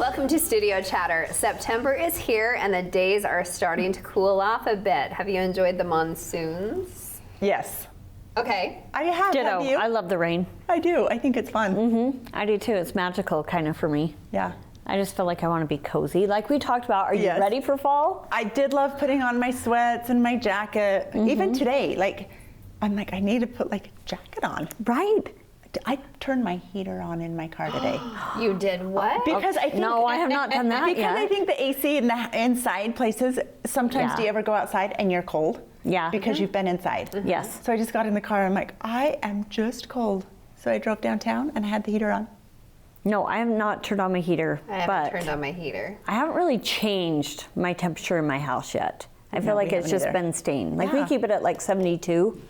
Welcome to Studio Chatter. September is here and the days are starting to cool off a bit. Have you enjoyed the monsoons? Yes. Okay. I have. Ditto. Have you? I love the rain. I do. I think it's fun. I do too. It's magical kind of for me. Yeah. I just feel like I want to be cozy. Like we talked about, are you Yes. ready for fall? I did love putting on my sweats and my jacket. Even today, I'm like, I need to put like a jacket on. Right. I turned my heater on in my car today. You did what? Because I think, No, I have not done that because yet. I think the AC in the inside places, sometimes Yeah. do you ever go outside and you're cold? Yeah. Because you've been inside. Yes. So I just got in the car and I'm like, I am just cold. So I drove downtown and I had the heater on. No, I have not turned on my heater, I haven't but turned on my heater. I haven't really changed my temperature in my house yet. I feel No, like we it's haven't just either. been staying. Like we Yeah. keep it at like 72.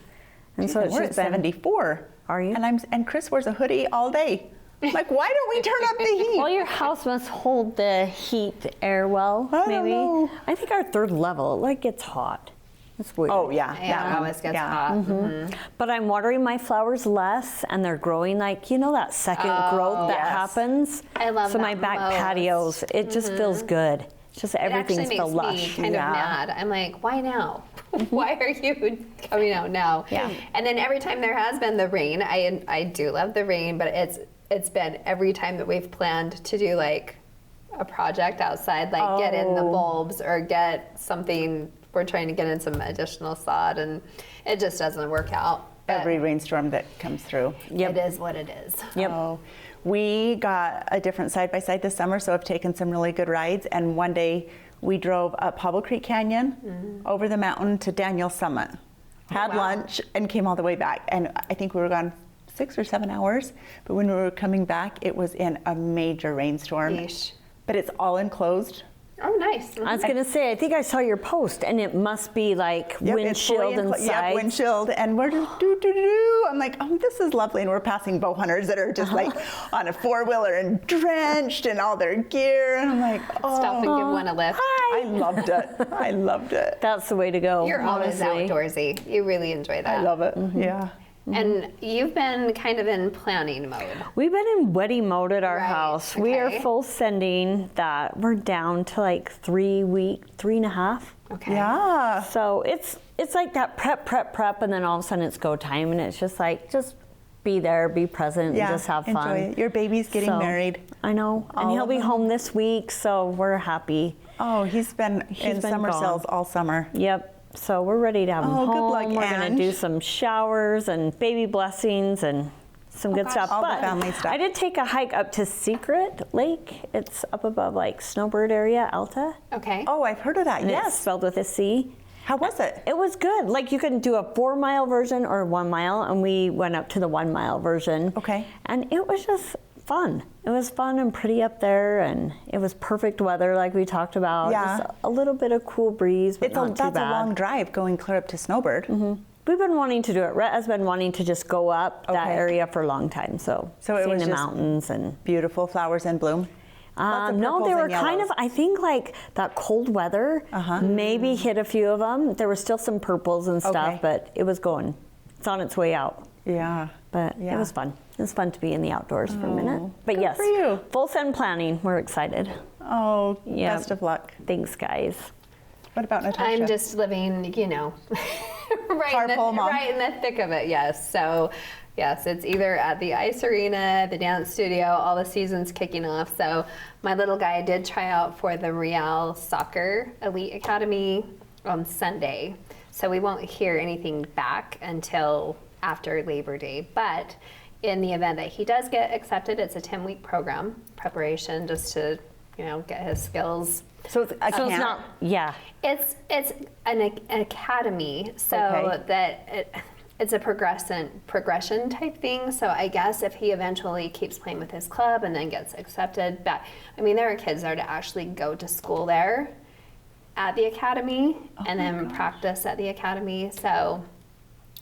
And so it's We're just at been 74. Are you? And Chris wears a hoodie all day. Like, why don't we turn up the heat? Well, your house must hold the heat air well, I don't maybe. know. I think our third level, like, gets hot. It's weird. Oh yeah, Yeah, that it one. always gets Yeah. hot. But I'm watering my flowers less, and they're growing like, you know, that second growth that yes. happens. I love so my that back most. patios, it just feels good. It's just It everything's actually so makes lush. me kind Yeah. of mad. I'm like, why now? Why are you coming out now? Yeah. And then every time there has been the rain, I do love the rain, but it's been every time that we've planned to do like a project outside, like get in the Oh. bulbs or get something. We're trying to get in some additional sod, and it just doesn't work out. But Every rainstorm that comes through. Yep. it is what it is. Yep. Oh, we got a different side by side this summer, so I've taken some really good rides. And one day we drove up Hobble Creek Canyon, over the mountain to Daniel Summit, had wow. lunch, and came all the way back. And I think we were gone 6 or 7 hours. But when we were coming back, it was in a major rainstorm. Yeesh. But it's all enclosed. Oh, nice. I was going to say, I think I saw your post, and it must be like Yep, wind it's fully chilled inside. Yep, wind chilled, and we're just do. I'm like, oh, this is lovely, and we're passing bow hunters that are just like on a 4-wheeler and drenched in all their gear, and I'm like, oh, Stop and give one a lift. I loved it. I loved it. That's the way to go. You're always honestly. outdoorsy. You really enjoy that. I love it. Yeah. And you've been kind of in planning mode. We've been in wedding mode at our Right, house. We are okay. full sending that. We're down to like 3.5. Okay. Yeah. So it's like that prep, and then all of a sudden it's go time, and it's just like, just be there, be present, Yeah. and just have fun. Enjoy it. Your baby's getting So, married. I know, and All he'll of be them. home this week, so we're happy. Oh, he's been in been summer gone. cells all summer. Yep. So we're ready to have him Oh, good home. luck, We're gonna Ange. do some showers and baby blessings and some good gosh. stuff. All the But family stuff. I did take a hike up to Secret Lake. It's up above like Snowbird area, Alta. Okay. Oh, I've heard of that. And it's Yes. spelled with a C. How was it? It was good. Like you can do a 4-mile version or 1 mile, and we went up to the 1-mile version. Okay. And it was just fun. It was fun and pretty up there, and it was perfect weather, like we talked about. Yeah. Just a little bit of cool breeze, but not too That's bad. a long drive going clear up to Snowbird. We've been wanting to do it. Rhett has been wanting to just go up that Okay. area for a long time. So it seeing was the just mountains and. Beautiful flowers in bloom. Lots of No, purples they were and kind of, yellows. I think like that cold weather maybe hit a few of them. There were still some purples and stuff, Okay. but it was going. It's on its way out. Yeah. But Yeah. it was fun. It was fun to be in the outdoors for a minute. But good yes, for you. full send planning. We're excited. Oh, Yeah. best of luck. Thanks, guys. What about Natasha? I'm just living, Carpool mom. right in the thick of it, yes. So, yes, it's either at the ice arena, the dance studio, all the seasons kicking off. So, my little guy did try out for the Real Soccer Elite Academy on Sunday. So, we won't hear anything back until after Labor Day. But in the event that he does get accepted, it's a 10-week program preparation just to, get his skills. So it's a So it's camp? not, yeah. It's an academy, so Okay. that it's a progression type thing. So I guess if he eventually keeps playing with his club and then gets accepted back, there are kids there to actually go to school there at the academy and then practice at the academy. So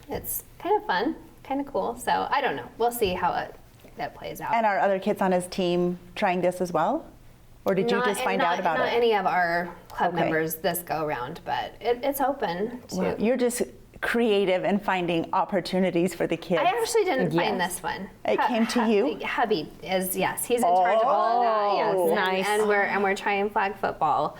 it's kind of fun, kind of cool. So I don't know. We'll see how that plays out. And are other kids on his team trying this as well? Or did you just find out about not it? any of our club Okay. members this go around, but it's open to. Wow, you're just creative and finding opportunities for the kids. I actually didn't find Yes. this one. It came to you? Hubby is, yes, he's in charge of all of that. Yes. Oh, nice. And we're trying flag football.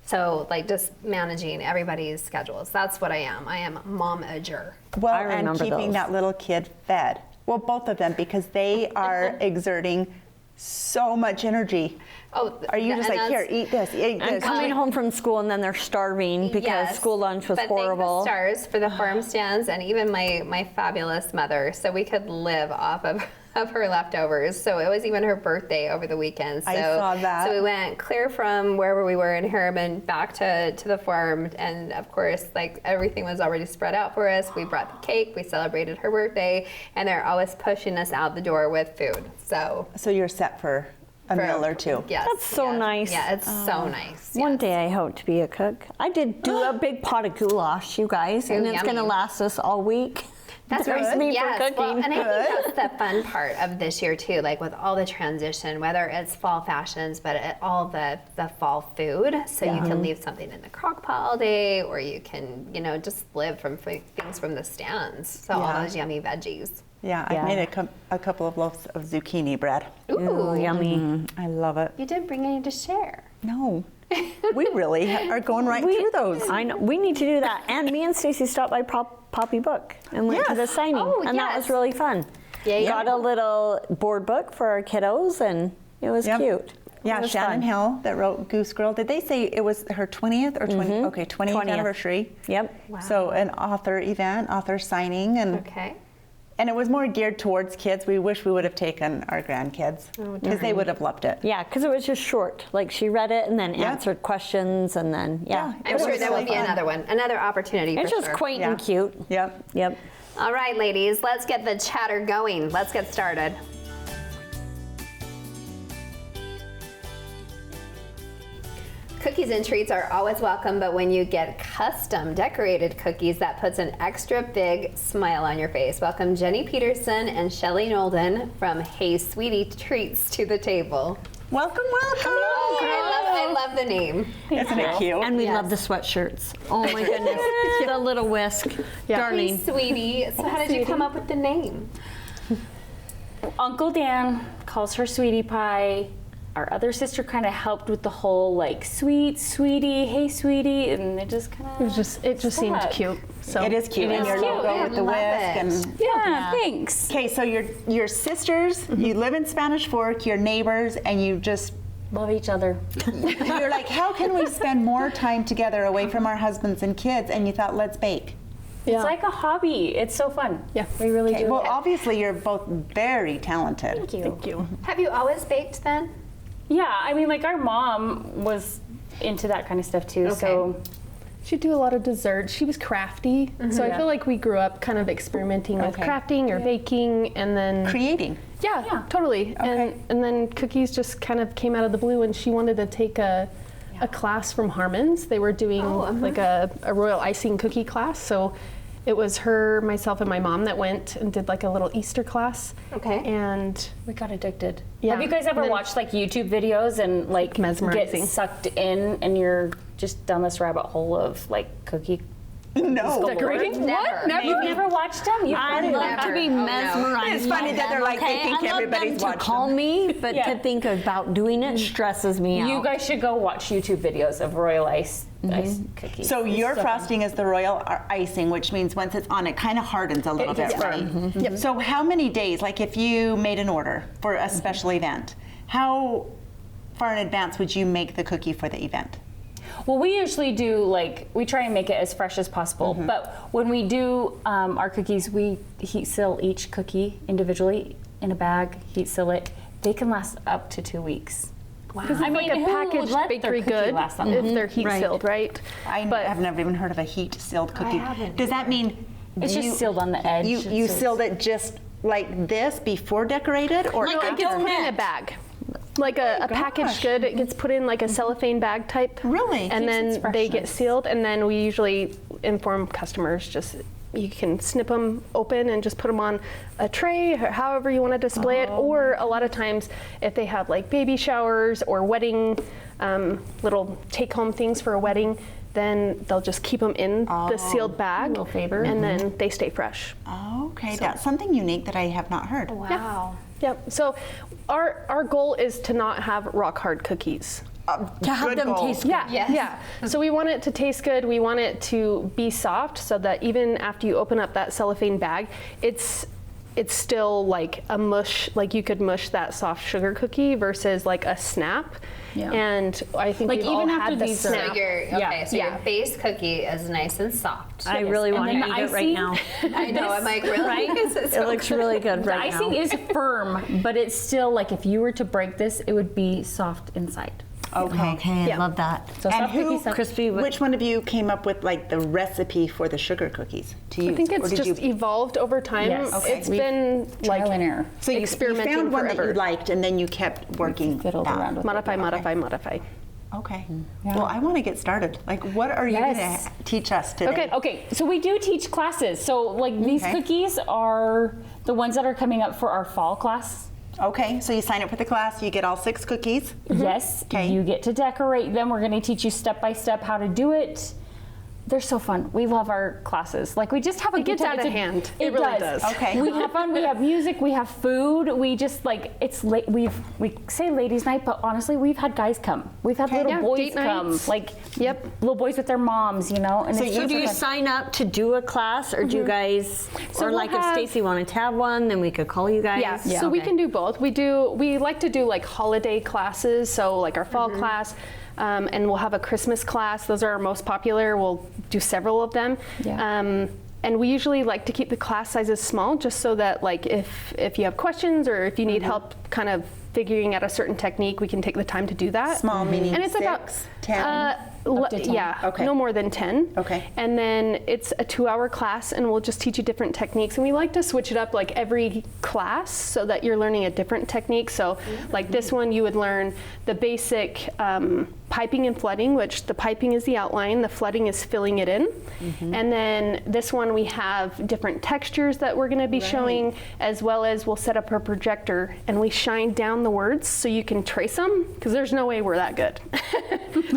So like just managing everybody's schedules. That's what I am. I am momager. Well, I and remember keeping those. that little kid fed. Well, both of them, because they are exerting so much energy. Oh, Are you just and like, here, that's- eat this, eat And this? coming home from school and then they're starving because Yes, school lunch was but thank the horrible. stars for the farm stands and even my fabulous mother, so we could live off of her leftovers. So it was even her birthday over the weekend. So, I saw that. So we went clear from wherever we were in Harriman back to the farm, and of course, like everything was already spread out for us. We brought the cake, we celebrated her birthday, and they're always pushing us out the door with food. So. So you're set for a meal or two. Yes, That's so yes. nice. Yeah, it's so nice. One yes. day I hope to be a cook. I did do a big pot of goulash, you guys, and Ooh, it's going to yummy. last us all week. That's There's right. me Yes. for cooking. Well, and I think that's the fun part of this year too, like with all the transition, whether it's fall fashions, but all the fall food. So you can leave something in the crock pot all day, or you can, just live from things from the stands. So all Yeah. those yummy veggies. Yeah, I Yeah. made a couple of loaves of zucchini bread. Ooh, Yummy. I love it. You didn't bring any to share. No, we really are going right through those. I know. We need to do that. And me and Stacy stopped by Poppy Book and went to the Yes. signing, Oh, and that was yes. really fun. Yeah, Got yeah. a little board book for our kiddos, and it was Yep. cute. Yeah, It was Shannon fun. Hill that wrote Goose Girl. Did they say it was her 20th or 20th? Okay, 20th 20th. anniversary. Yep. So an author event, author signing, Okay. and it was more geared towards kids. We wish we would have taken our grandkids because they would have loved it. Yeah, because it was just short. Like she read it and then Yeah. answered questions, and then Yeah. I'm It sure was there really will be fun. another one, another opportunity it's for just sure. quaint Yeah. and cute. Yep. Yep. All right, ladies, let's get the chatter going. Let's get started. Cookies and treats are always welcome, but when you get custom decorated cookies, that puts an extra big smile on your face. Welcome Jenny Peterson and Shelly Nolden from Hey Sweetie Treats to the table. Welcome, welcome. Oh, I love the name. Isn't it cute? And we Yes. love the sweatshirts. Oh my goodness. The little whisk. Hey Darling. Sweetie. So how did you come up with the name? Uncle Dan calls her Sweetie Pie. Our other sister kind of helped with the whole like sweet, sweetie, hey sweetie, and it just kind of It just seemed cute. So It is cute. It and is your cute. logo I with the love whisk. it. And yeah, thanks. okay, so your sisters, you live in Spanish Fork, you're neighbors, and you just Love each other. you're like, how can we spend more time together away from our husbands and kids? And you thought, let's bake. It's like a hobby. It's so fun. Yeah. we really Okay, do. well, obviously you're both very talented. Thank you. Thank you. Have you always baked then? Yeah, I mean, like our mom was into that kind of stuff too. So She'd do a lot of desserts. She was crafty. So I feel like we grew up kind of experimenting with Okay. crafting or baking, and then Creating. yeah, totally. And then cookies just kind of came out of the blue, and she wanted to take a class from Harmon's. They were doing like a royal icing cookie class. So it was her, myself, and my mom that went and did like a little Easter class. Okay. And we got addicted. Yeah. Have you guys ever And then- watched like YouTube videos and like Mesmerizing. get sucked in and you're just down this rabbit hole of like cookie? No. decorating? Never. Never. You've never watched them? You've I heard of love them? to be Oh, no. mesmerized. It's funny by that they're them, like, they okay? think I love everybody's them watched to call them. me, but Yeah. to think about doing it stresses me out. You guys should go watch YouTube videos of royal ice cookies. So It's your fun. frosting is the royal icing, which means once it's on, it kind of hardens a little bit, gets right? firm. Yep. So how many days, like if you made an order for a special event, how far in advance would you make the cookie for the event? Well, we usually do like we try and make it as fresh as possible. But when we do our cookies, we heat seal each cookie individually in a bag. Heat seal it. They can last up to 2 weeks. Wow. It's like a who would packaged let their bakery cookie good last that if long? they're heat Right. sealed, right? I But- have never even heard of a heat sealed cookie. haven't Does that mean It's just sealed on the edge. You so sealed it just like this before decorated, or Like No, a it gets put in a donut. bag. Like a packaged good, it gets put in like a cellophane bag type. Really? And Keeps then its they get freshness. sealed, and then we usually inform customers just you can snip them open and just put them on a tray, or however you want to display it. Or a lot of times, if they have like baby showers or wedding, little take-home things for a wedding, then they'll just keep them in the sealed bag, Little favor. and then they stay fresh. Okay, that's something unique that I have not heard. Wow. Yep. So our goal is to not have rock hard cookies. To have Good them goal. taste good. Yeah, Yes. yeah. So we want it to taste good. We want it to be soft, so that even after you open up that cellophane bag, it's still like a mush. Like you could mush that soft sugar cookie versus like a snap. Yeah. And I think Like, we've even all after had the these, So snap. your base cookie is nice and soft. I really want to then eat the it right now. I know. I'm like, really? Right? It looks really good The right icing now. is firm, but it's still like if you were to break this, it would be soft inside. Okay. Okay, Yeah. I love that. So And soft cookies, soft- crispy. Which one of you came up with like the recipe for the sugar cookies to use? I think Or it's did just you, evolved over time. Yes. Okay. It's been like Trial and error. so you experimenting found one forever. that you liked and then you kept working Fiddled that. around with modify, modify, modify. Okay. Well, I want to get started. Like, what are you Yes. going to teach us today? Okay, so we do teach classes. So like these Okay. cookies are the ones that are coming up for our fall class. Okay, so you sign up for the class, you get all 6 cookies. Yes, Okay. you get to decorate them. We're going to teach you step by step how to do it. They're so fun. We love our classes. Like we just have a It good gets time. out of It's a- hand. It It really does. does. Okay. We have fun. We have music. We have food. We just like it's late. We say ladies' night, but honestly, we've had guys come. We've had little Yeah, boys date come. nights. Like Yep. little boys with their moms, you know. And So it's So super do you fun. sign up to do a class, or do you guys, So or we'll like if have- Stacy wanted to have one, then we could call you guys? Yeah, so we can do both. We like to do like holiday classes, so like our fall class, and we'll have a Christmas class. Those are our most popular. We'll do several of them. Yeah. And we usually like to keep the class sizes small, just so that like if you have questions or if you need help kind of figuring out a certain technique, we can take the time to do that. Small, meaning and it's 6, about 10? Up to 10. Yeah, Okay. no more than 10. Okay. And then it's a 2-hour class, and we'll just teach you different techniques. And we like to switch it up like every class so that you're learning a different technique. So, like this one, you would learn the basic piping and flooding, which the piping is the outline, the flooding is filling it in. And then this one, we have different textures that we're going to be showing, as well as we'll set up a projector and we shine down the words so you can trace them, because there's no way we're that good.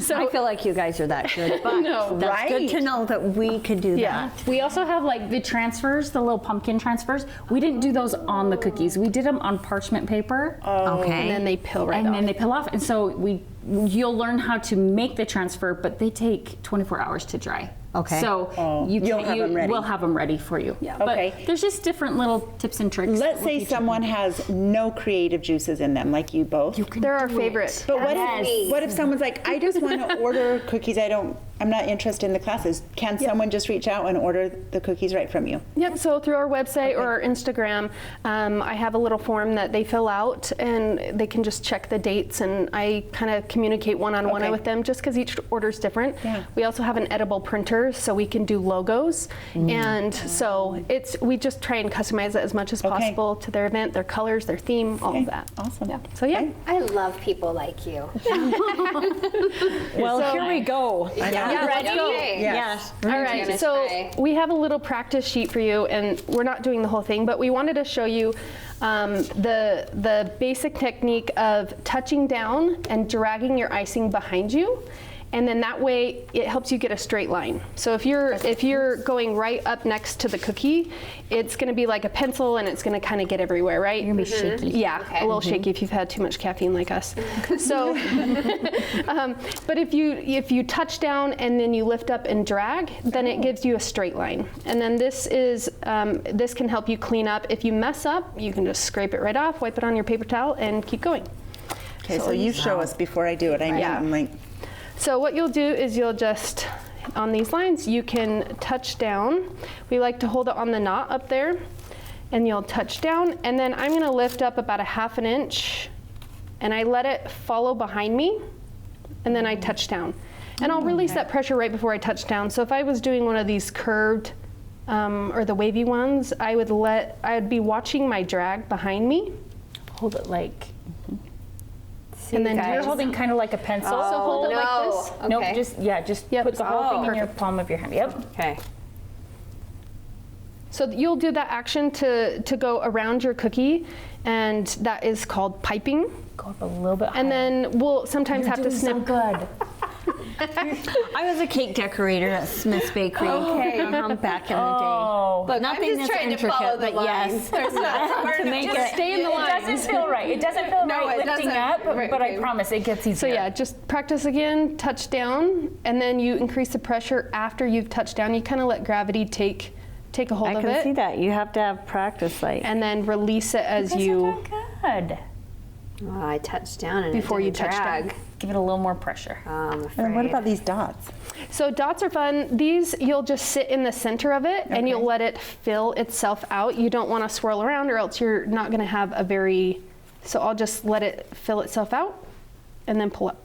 So I feel like you guys are that good, but No. that's good to Right. know that we could do Yeah. that. We also have like the transfers, the little pumpkin transfers. We didn't do those on the cookies. We did them on parchment paper. Okay. and then they peel right and off. then they peel off. And so you'll learn how to make the transfer, but they take 24 hours to dry. Okay. So You'll have them ready. We'll have them ready for you. Yeah. But Okay. there's just different little tips and tricks. Let's that we'll say teach you. someone has no creative juices in them, like you both. They're our favorite. But what Yes. if, what if someone's like, I just want to order cookies, I'm not interested in the classes. Can someone just reach out and order the cookies right from you? Yep, so through our website or our Instagram, I have a little form that they fill out and they can just check the dates, and I kind of communicate one-on-one Okay. with them just because each order is different. Yeah. We also have an edible printer so we can do logos, and so we just try and customize it as much as Okay. possible to their event, their colors, their theme, all of that. Awesome. So yeah. I love people like you. Well, here we go. Yeah, let's go. Okay. Yes. All gonna right, so try. we have a little practice sheet for you, and we're not doing the whole thing, but we wanted to show you the basic technique of touching down and dragging your icing behind you. And then that way it helps you get a straight line. So if you're going right up next to the cookie, it's going to be like a pencil and it's going to kind of get everywhere, right? You're gonna be shaky. Yeah, a little shaky if you've had too much caffeine like us. So, but if you touch down and then you lift up and drag, then it gives you a straight line. And then this can help you clean up. If you mess up, you can just scrape it right off, wipe it on your paper towel, and keep going. Okay, so you show us before I do it. I'm like, So what you'll do is you'll just, on these lines, you can touch down. We like to hold it on the knot up there, and you'll touch down, and then I'm gonna lift up about a 1/2 inch, and I let it follow behind me, and then I touch down. And I'll release that pressure right before I touch down. So if I was doing one of these curved or the wavy ones, I would be watching my drag behind me. Hold it like And then you're holding kind of like a pencil. So hold it like this. Okay. Nope, just Yep. put the whole thing in Perfect. your palm of your hand. Yep. Okay. So you'll do that action to go around your cookie, and that is called piping. Go up a little bit higher. And then we'll sometimes have to snip. good. I was a cake decorator at Smith's Bakery back in the Oh. day. Look, Nothing I'm just this trying to follow intricate, the but lines. yes. There's not To make Just it. stay in the It lines. doesn't feel right. It doesn't feel No, right it lifting doesn't. up, Right, but I okay. promise it gets easier. So yeah, just practice again, touch down, and then you increase the pressure after you've touched down. You kind of let gravity take a hold I of can it, see that. You have to have practice, like. and then release it as You you. guys are doing good. Oh, I touched down and Before it you didn't touch down. drag. Give it a little more pressure. I'm And what afraid. about these dots? So dots are fun. These you'll just sit in the center of it, and you'll let it fill itself out. You don't want to swirl around, or else you're not going to have a very. So I'll just let it fill itself out, and then pull up.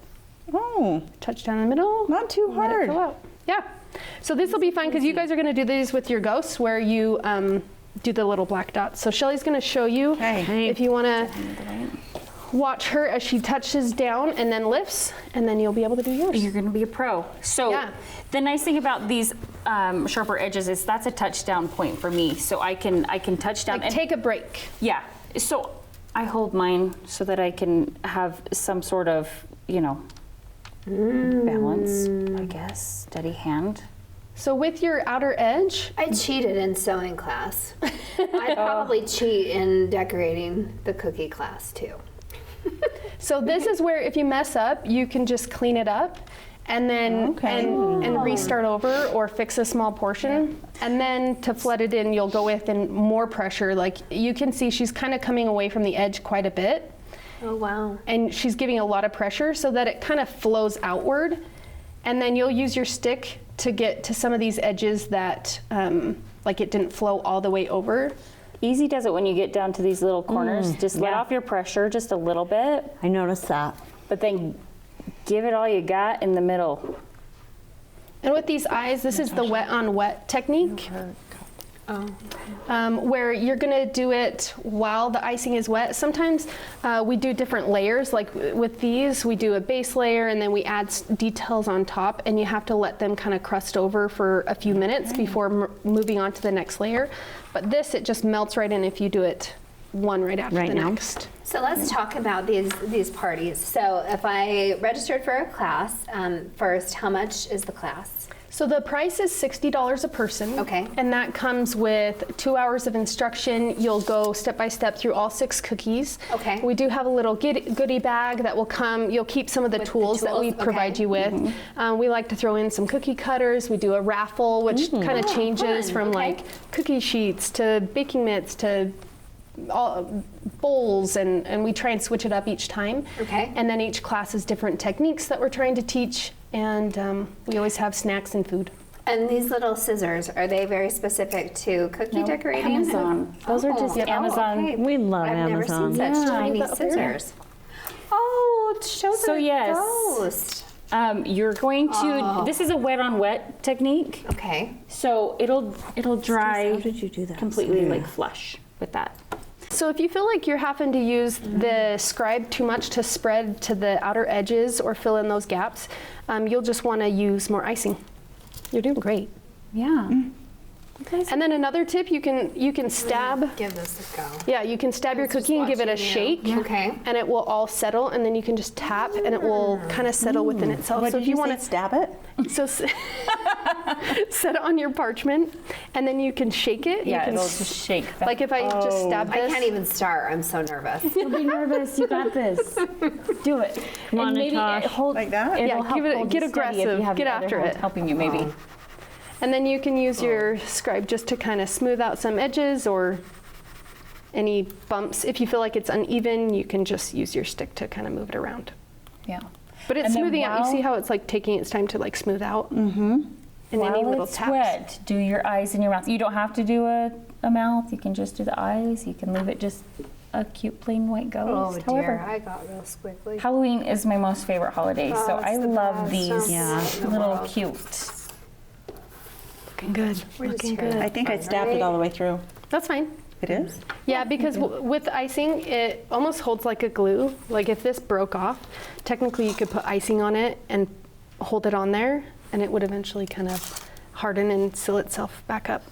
Oh, Touch down in the middle. not too Let it hard. fill out. Yeah. So this will be fun because you guys are going to do these with your ghosts, where you do the little black dots. So Shelly's going to show you Okay. if you want to watch her as she touches down and then lifts, and then you'll be able to do yours. You're going to be a pro. So Yeah. the nice thing about these sharper edges is that's a touchdown point for me. So I can touch down Like and take a break. yeah. So I hold mine so that I can have some sort of balance. I guess steady hand. So with your outer edge, I cheated in sewing class. I probably cheat in decorating the cookie class too. so this is where if you mess up, you can just clean it up and then Okay. and restart over or fix a small portion. And then to flood it in, you'll go with in more pressure. Like you can see she's kind of coming away from the edge quite a bit. Oh wow. And she's giving a lot of pressure so that it kind of flows outward. And then you'll use your stick to get to some of these edges that like it didn't flow all the way over. Easy does it when you get down to these little corners. Just let yeah. off your pressure just a little bit, I noticed that. but then give it all you got in the middle. And with these eyes, this is the wet on wet technique. Where you're gonna do it while the icing is wet. Sometimes we do different layers, like with these, we do a base layer and then we add details on top, and you have to let them kind of crust over for a few minutes before moving on to the next layer. But this, it just melts right in if you do it one right after Right the now? next. So let's talk about these parties. So if I registered for a class, first, how much is the class? So the price is $60 a person. Okay. And that comes with 2 hours of instruction. You'll go step by step through all 6 cookies. Okay. We do have a little goodie bag that will come. You'll keep some of the With the tools that we tools, provide okay. you with. We like to throw in some cookie cutters. We do a raffle, which kind of Oh, changes fun. from Okay. like cookie sheets to baking mitts to all bowls, and we try and switch it up each time. Okay. And then each class has different techniques that we're trying to teach, and we always have snacks and food. And these little scissors, are they very specific to cookie decorating? Amazon. Those are just Amazon. okay. We love I've Amazon. never seen such Yeah. tiny Up there. scissors. Oh, show So the yes. ghost. You're going to. This is a wet on wet technique. Okay. So it'll dry How did you do that? completely like flush with that. So if you feel like you're having to use the scribe too much to spread to the outer edges or fill in those gaps, you'll just want to use more icing. You're doing great. Yeah. And then another tip, you can stab. Give this a go. Yeah, you can stab your cookie and give it a shake. Okay. And it will all settle, and then you can just tap, and it will kind of settle within itself. What So did if you want say, to stab it? So set it on your parchment, and then you can shake it. Yeah, you can it'll just shake. like if I just stab I this. can't even start. I'm so nervous. Don't be nervous. You got this. Do it. Come on, and maybe Natasha. hold Like that? It'll Yeah, help give it- hold get you steady if aggressive. you have Get the other after hand it. helping you maybe. And then you can use your scribe just to kind of smooth out some edges or any bumps. If you feel like it's uneven, you can just use your stick to kind of move it around. Yeah. But it's And then smoothing out. You while- see how it's like taking its time to like smooth out? Mm-hmm. And any While little it's taps. wet, do your eyes and your mouth. You don't have to do a mouth. You can just do the eyes. You can leave it just a cute plain white Oh ghost. dear, However, I got real squiggly. Halloween is my most favorite holiday, so it's I the love best. these Yeah. little cute. Looking good. We're just Looking here. good. I think I stabbed it all the way through. That's fine. It is? Yeah, because with icing, it almost holds like a glue. Like if this broke off, technically you could put icing on it and hold it on there, and it would eventually kind of harden and seal itself back up.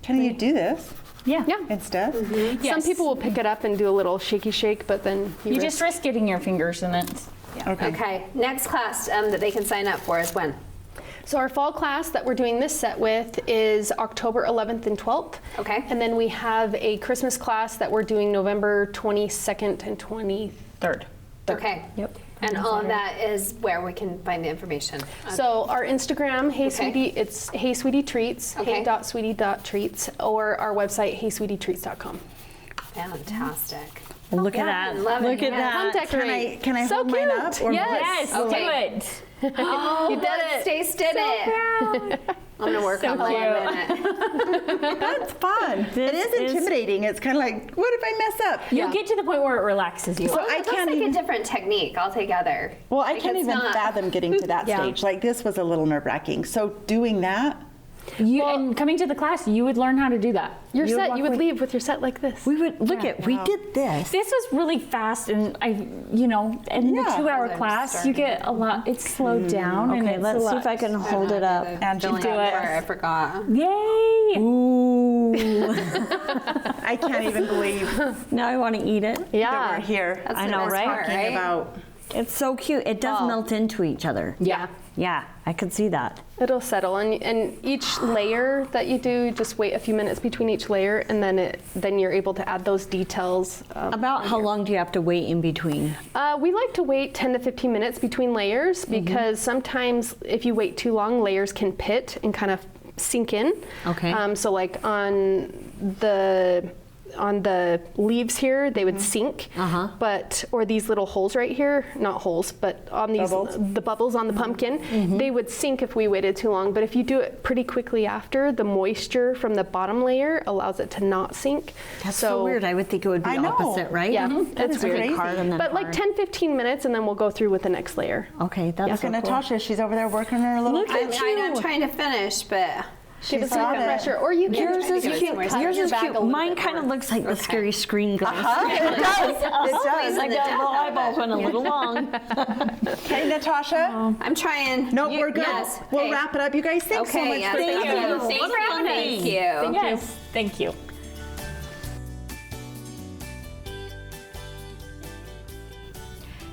Can you do this Yeah. Yeah. instead? Some Yes. people will pick it up and do a little shaky shake, but then You just risk getting your fingers in it. Okay. Next class that they can sign up for is when? So our fall class that we're doing this set with is October 11th and 12th. Okay. And then we have a Christmas class that we're doing November 22nd and 23rd. Okay. Yep. And all of that is where we can find the information. So our Instagram, Hey Okay. Sweetie, it's Hey Sweetie Treats, Okay. hey.sweetie.treats, or our website, heysweetietreats.com. Fantastic. Look at that. love it. Look at Yeah. Come that. decorate. Can I So hold mine cute. up? Or Yes. Yes, Okay. do it. Oh, You did it. Stace did it. I'm gonna work on that in a minute. That's fun. It This is is- intimidating. It's kind of like, what if I mess up? You'll get to the point where it relaxes you. So I That's can't like even. a different technique altogether. Well, I Like, can't it's even not- fathom getting to that Yeah. stage. Like this was a little nerve-wracking. So doing that, And coming to the class, you would learn how to do that. Your You set, walk you would with- leave with your set like this. We would look at. We did this. This was really fast, and in Yeah. the 2-hour I'm class, starting. you get a lot. It's slowed down, and Okay, it's let's a see lot. if I can hold it up. And Filling do out it. part, I forgot. Yay! Ooh. I can't even believe Now I want to eat it. that Yeah. we're here That's I the know, best right? part, talking about. It's so cute. It does Oh. melt into each other. Yeah. Yeah, I could see that. It'll settle, and each layer that you do, just wait a few minutes between each layer, and then you're able to add those details. About how long do you have to wait in between? We like to wait 10 to 15 minutes between layers because sometimes if you wait too long, layers can pit and kind of sink in. Okay. So like on the leaves here, they would sink, or these little holes right here, not holes, but on these, Bubbles? the bubbles on the pumpkin, they would sink if we waited too long. But if you do it pretty quickly after, the moisture from the bottom layer allows it to not sink. That's so weird. I would think it would be I know. opposite, right? Yeah, That it's is weird. crazy. Hard and then But like hard. 10, 15 minutes, and then we'll go through with the next layer. Okay, that's Look so at cool. Natasha. She's over there working her little. Look at I'm trying to finish, but Give it some got more it. pressure, or you can Yours trying is to give it cute. some more time. Yours your is bag a cute. little Mine bit kind of more. looks like the scary screen glass. It does. It does. I got the eyeball went a little long. Okay, Natasha. I'm trying. No, we're good. Yes. We'll Okay. wrap it up. You guys, thanks so Okay, much yes, for thank coming. you. What Thank a fun you. day. Yes. Thank you.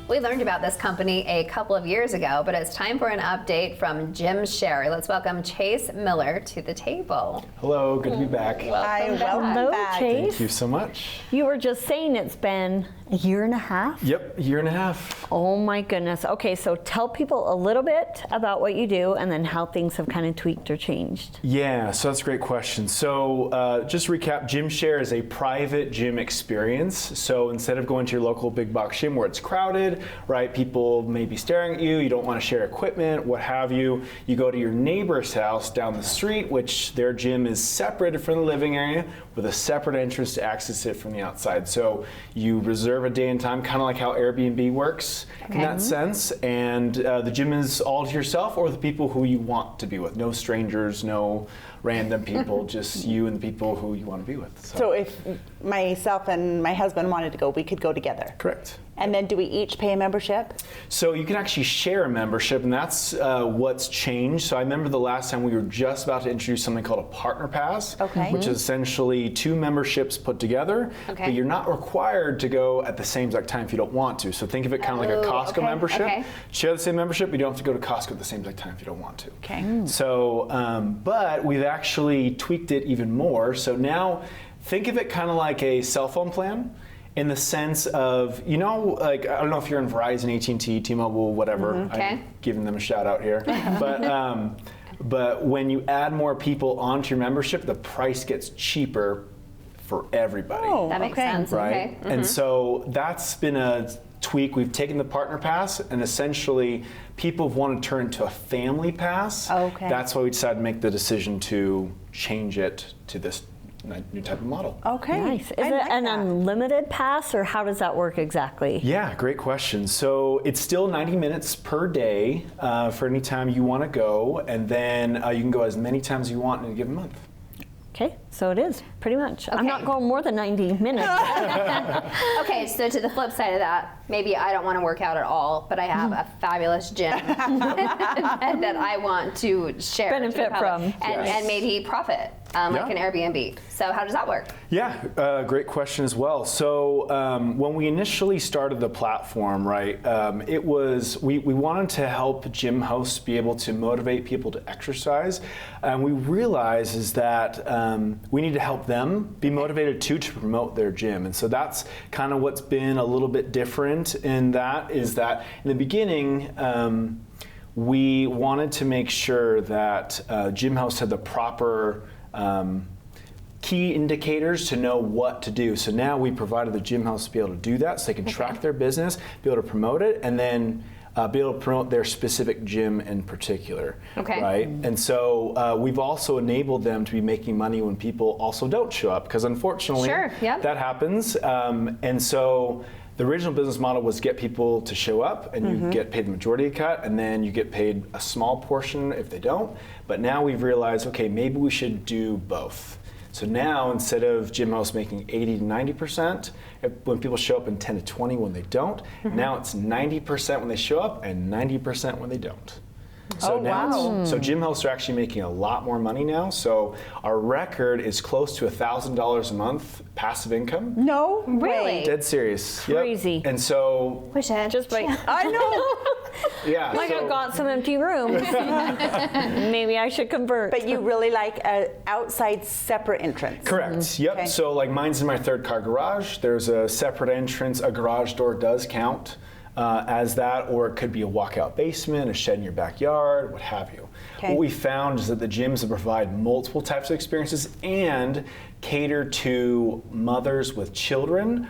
We learned about this company a couple of years ago, but it's time for an update from Jim Sherry. Let's welcome Chase Miller to the table. Hello, good to be back. Hi, welcome Hello, back. Chase. Thank you so much. You were just saying it's been a year and a half? Yep, a year and a half. Oh my goodness. Okay, so tell people a little bit about what you do and then how things have kind of tweaked or changed. Yeah, so that's a great question. So just to recap, Gym Share is a private gym experience. So instead of going to your local big box gym where it's crowded, right, people may be staring at you, you don't want to share equipment, what have you, you go to your neighbor's house down the street, which their gym is separated from the living area with a separate entrance to access it from the outside. So you reserve a day and time, kind of like how Airbnb works in that sense. And the gym is all to yourself or the people who you want to be with. No strangers, no random people, just you and the people who you want to be with. So if myself and my husband wanted to go, we could go together. Correct. And then do we each pay a membership? So you can actually share a membership, and that's what's changed. So I remember the last time we were just about to introduce something called a partner pass, Okay. which is essentially two memberships put together, Okay. but you're not required to go at the same exact time if you don't want to. So think of it kind of like a Oh, Costco okay, membership. okay. Share the same membership, but you don't have to go to Costco at the same exact time if you don't want to. Okay. So, but we've actually tweaked it even more. So now think of it kind of like a cell phone plan in the sense of, like, I don't know if you're in Verizon, AT&T, T-Mobile, whatever. Okay. I'm giving them a shout out here. But when you add more people onto your membership, the price gets cheaper for everybody. Oh, That makes okay. sense. Right? Okay. And so that's been a tweak. We've taken the partner pass and essentially people have wanted to turn it to a family pass. Okay. That's why we decided to make the decision to change it to this new type of model. Okay. Nice. Is I it like an that. unlimited pass or how does that work exactly? Yeah, great question. So it's still 90 minutes per day for any time you want to go, and then you can go as many times as you want in a given month. Okay. So it is, pretty much. I'm Okay. not going more than 90 minutes. Okay, so to the flip side of that, maybe I don't want to work out at all, but I have a fabulous gym that I want to share. to the Benefit public from. and maybe profit, like an Airbnb. So how does that work? Yeah, great question as well. So when we initially started the platform, right, it was we wanted to help gym hosts be able to motivate people to exercise, and we realized is that we need to help them be motivated too to promote their gym, and so that's kind of what's been a little bit different in that is that in the beginning. We wanted to make sure that gym hosts had the proper key indicators to know what to do. So now we provided the gym hosts to be able to do that so they can track their business, be able to promote it, and then be able to promote their specific gym in particular. Okay. Right? And so we've also enabled them to be making money when people also don't show up, because unfortunately Sure, yep. that happens. And so the original business model was get people to show up and you get paid the majority cut, and then you get paid a small portion if they don't. But now we've realized, okay, maybe we should do both. So now instead of gym hosts making 80 to 90% when people show up, and 10 to 20 when they don't, now it's 90% when they show up and 90% when they don't. So so gym hosts are actually making a lot more money now. So our record is close to $1,000 a month passive income. No Really? way. Dead serious. Yep. Crazy. And so Wish I had Just by, I know. yeah. like so- I've got some empty rooms. Maybe I should convert. But you really like an outside separate entrance. Correct. Yep. Okay. So like mine's in my third car garage. There's a separate entrance. A garage door does count as that, or it could be a walkout basement, a shed in your backyard, what have you. Okay. What we found is that the gyms that provide multiple types of experiences and cater to mothers with children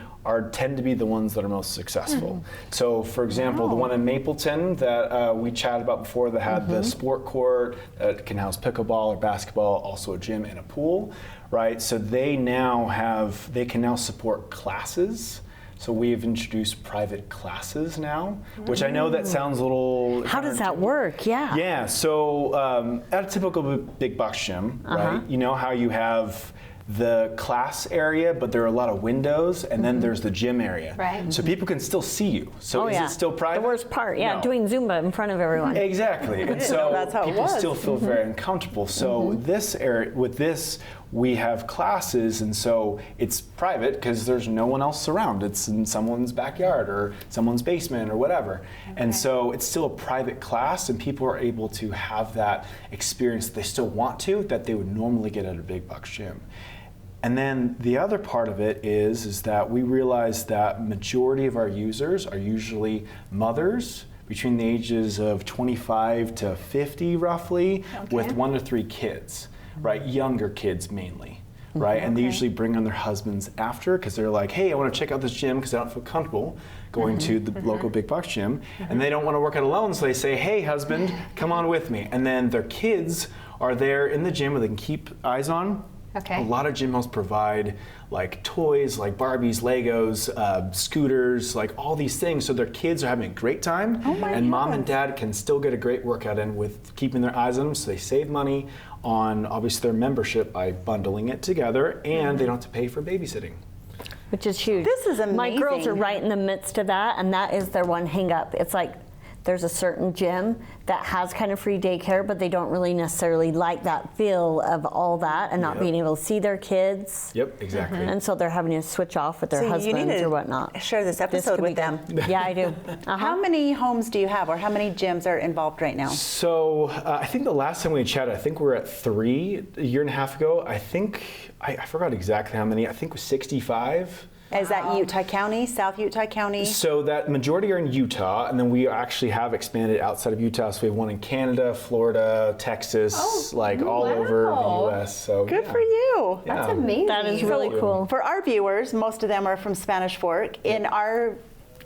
tend to be the ones that are most successful. So for example, the one in Mapleton that we chatted about before that had the sport court that can house pickleball or basketball, also a gym and a pool, right? So they can now support classes. So we've introduced private classes now, which I know that sounds a little. How does that work? Yeah. Yeah, so at a typical big box gym, right? You know how you have the class area, but there are a lot of windows, and then there's the gym area. Right. So people can still see you. So Oh, is yeah. it still private? The worst part, yeah, No. doing Zumba in front of everyone. Exactly. And so that's how it people was. still feel very uncomfortable. So this area, with this, we have classes, and so it's private because there's no one else around. It's in someone's backyard or someone's basement or whatever. And so it's still a private class, and people are able to have that experience that they still want to, that they would normally get at a big box gym. And then the other part of it is that we realize that majority of our users are usually mothers between the ages of 25 to 50 roughly, with 1 to 3 kids, right? Younger kids mainly, right? And they usually bring on their husbands after because they're like, hey, I want to check out this gym because I don't feel comfortable going to the local big box gym. And they don't want to work out alone, so they say, hey, husband, come on with me. And then their kids are there in the gym where they can keep eyes on. Okay. A lot of gym hosts provide like toys, like Barbies, Legos, scooters, like all these things, so their kids are having a great time, and mom and dad can still get a great workout in with keeping their eyes on them, so they save money on obviously their membership by bundling it together, and they don't have to pay for babysitting. Which is huge. This is My girls are amazing. right in the midst of that, and that is their one hang up. It's like there's a certain gym that has kind of free daycare, but they don't really necessarily like that feel of all that and not Yep. being able to see their kids. Yep, exactly. And so they're having to switch off with their So you husbands need to or whatnot. share this episode could with be them. good. Yeah, I do. Uh-huh. How many homes do you have, or how many gyms are involved right now? So I think the last time we chatted, I think we were at 3 a year and a half ago. I think, I forgot exactly how many, I think it was 65. Is that Utah County, South Utah County? So that majority are in Utah, and then we actually have expanded outside of Utah. So we have one in Canada, Florida, Texas, like all over the U.S. So Good yeah. for you. Yeah. That's amazing. That is really cool. For our viewers, most of them are from Spanish Fork. In our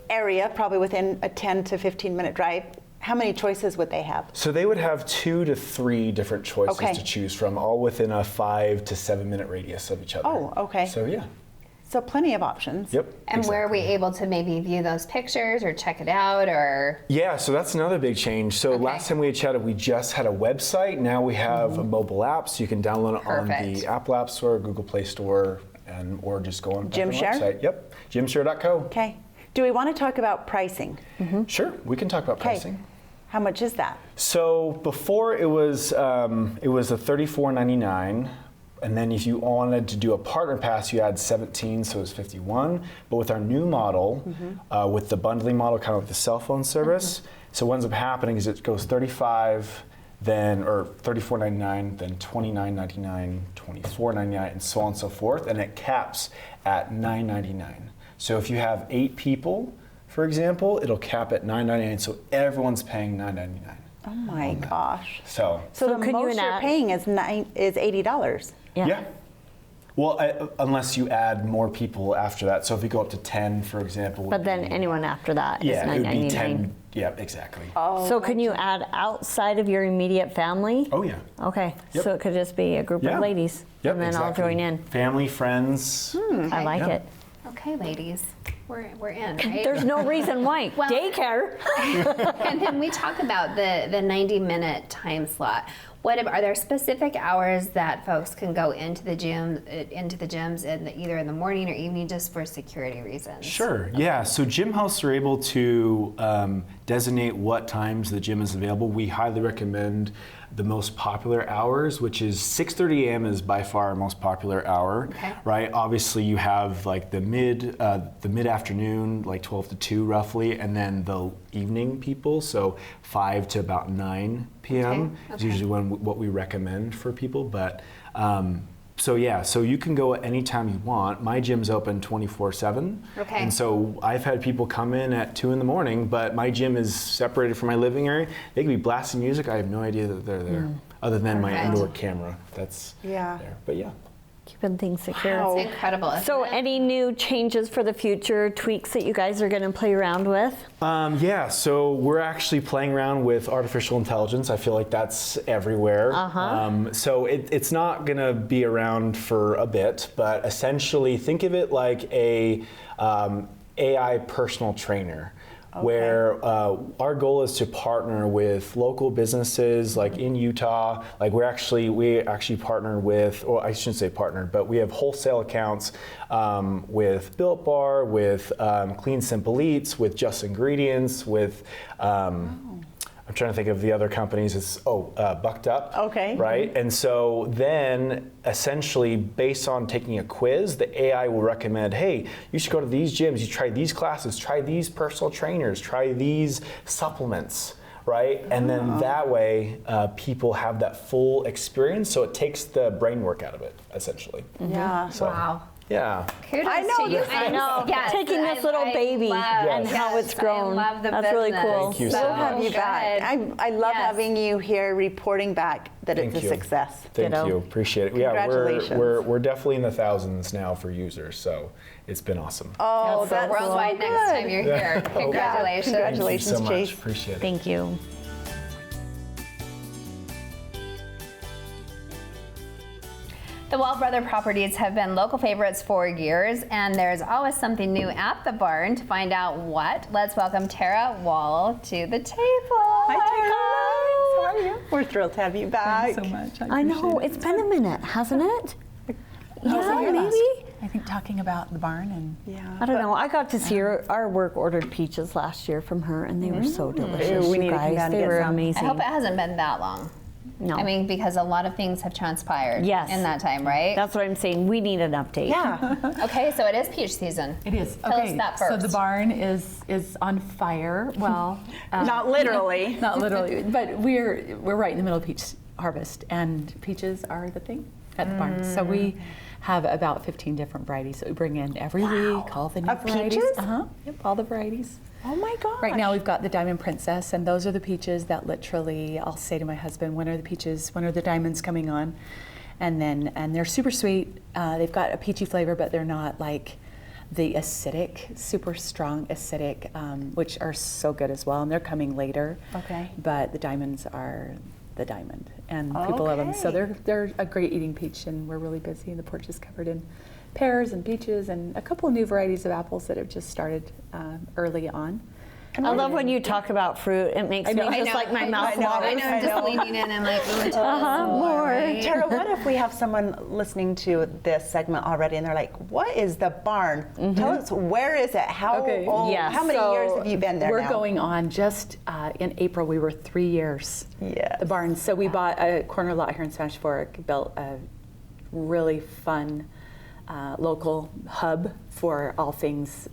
area, probably within a 10 to 15 minute drive, how many choices would they have? So they would have 2 to 3 different choices Okay. to choose from, all within a 5 to 7 minute radius of each other. Oh, okay. So yeah. So plenty of options. Yep. And where are we able to maybe view those pictures or check it out or? Yeah, so that's another big change. So last time we had chatted, we just had a website. Now we have a mobile app, so you can download it on Perfect. the Apple App Store, Google Play Store, or just go on the Gymshare? website. Yep, gymshare.co. Okay. Do we want to talk about pricing? Sure, we can talk about Okay. pricing. How much is that? So before it was a $34.99, and then if you wanted to do a partner pass, you add 17, so it was 51. But with our new model, with the bundling model, kind of like the cell phone service, so what ends up happening is it goes 35, then or 34.99, then 29.99, 24.99, and so on and so forth, and it caps at 9.99. So if you have 8 people, for example, it'll cap at 9.99, so everyone's paying 9.99. Oh my gosh. So So the could you most you're enact- paying is $80. yeah. Well, unless you add more people after that. So if we go up to 10, for example. But then anyone after that is yeah, it would be $9.99. 10. Yeah, exactly. So can you add outside of your immediate family? Oh yeah. Okay, Yep. so it could just be a group Yeah. of ladies, Yep, and then exactly. I'll join in. Family, friends. I like Yeah. it. Okay, ladies, we're in, right? There's no reason why. Well- Daycare. And then we talk about the 90-minute time slot. Are there specific hours that folks can go into the gyms either in the morning or evening just for security reasons? Sure. Yeah. So gym hosts are able to designate what times the gym is available. We highly recommend the most popular hours, which is 6:30 a.m. is by far our most popular hour. Okay. Right. Obviously, you have like the mid afternoon, like 12 to 2 roughly, and then the evening people, so 5 to about 9 p.m. is Okay. usually what we recommend for people. But so yeah, so you can go at any time you want. My gym's open 24/7. Okay. And so I've had people come in at 2 in the morning, but my gym is separated from my living area. They could be blasting music. I have no idea that they're there, other than my Perfect. indoor camera that's Yeah. there. But yeah. Keeping things secure. Wow. It's incredible. isn't So it? any new changes for the future, tweaks that you guys are going to play around with? Yeah, so we're actually playing around with artificial intelligence. I feel like that's everywhere. So it's not going to be around for a bit, but essentially think of it like a AI personal trainer. Where our goal is to partner with local businesses, like in Utah. Like we actually partner with, or I shouldn't say partner, but we have wholesale accounts with Built Bar, with Clean Simple Eats, with Just Ingredients, with. I'm trying to think of the other companies. It's Bucked Up. Okay. Right, and so then essentially, based on taking a quiz, the AI will recommend, hey, you should go to these gyms. You try these classes. Try these personal trainers. Try these supplements. Right, and then that way, people have that full experience. So it takes the brain work out of it, essentially. Yeah. So, Wow. Yeah. Kudos I know to you. this I know. Yes, Taking this little baby and how it's grown. I love the That's really business. cool. Thank you So so We'll have you good. back. I love Yes. having you here reporting back that Thank it's a you. success. Thank Ditto. you. Appreciate it. Yeah, Congratulations. we're definitely in the thousands now for users, so it's been awesome. Oh, that's Worldwide so next good. time you're here. Congratulations. Congratulations. Thank you so Chase. much. Appreciate it. Thank you. The Wall Brother properties have been local favorites for years, and there's always something new at the barn. To find out what, let's welcome Tara Wall to the table. Hi, Tara. How are you? We're thrilled to have you back. Thanks so much. I know, it's been a minute, hasn't it? Yeah, year maybe. I think talking about the barn and Yeah. I don't know. I got to see our work ordered peaches last year from her, and they were so delicious. We you need to come guys, down and they get were some. I amazing. hope it hasn't been that long. No, I mean, because a lot of things have transpired Yes. in that time, right? that's what I'm saying. We need an update. Yeah. Okay, so it is peach season. it is. Tell us that So first. the barn is on fire. Well, Not literally. not literally, but we're right in the middle of peach harvest, and peaches are the thing at the barn. So we have about 15 different varieties that we bring in every week. All the new Of varieties. peaches? Yep, all the varieties. Oh my God. Right now we've got the Diamond Princess, and those are the peaches that literally I'll say to my husband, when are the peaches, when are the diamonds coming on? And they're super sweet. They've got a peachy flavor, but they're not like the acidic, super strong acidic, which are so good as well, and they're coming later. Okay. But the diamonds are the diamond, and people love them. So Okay. they're a great eating peach, and we're really busy, and the porch is covered in pears and peaches and a couple of new varieties of apples that have just started early on. I love when you talk about fruit. It makes me just like my mouth waters. I know, I'm just leaning in and like, More. Tara, what if we have someone listening to this segment already and they're like, what is the barn? Tell us, where is it? How old? Yes. How many years have you been there We're now? going on just in April, we were 3 years. Yes. The barn. So we bought a corner lot here in Spanish Fork, built a really fun local hub for all things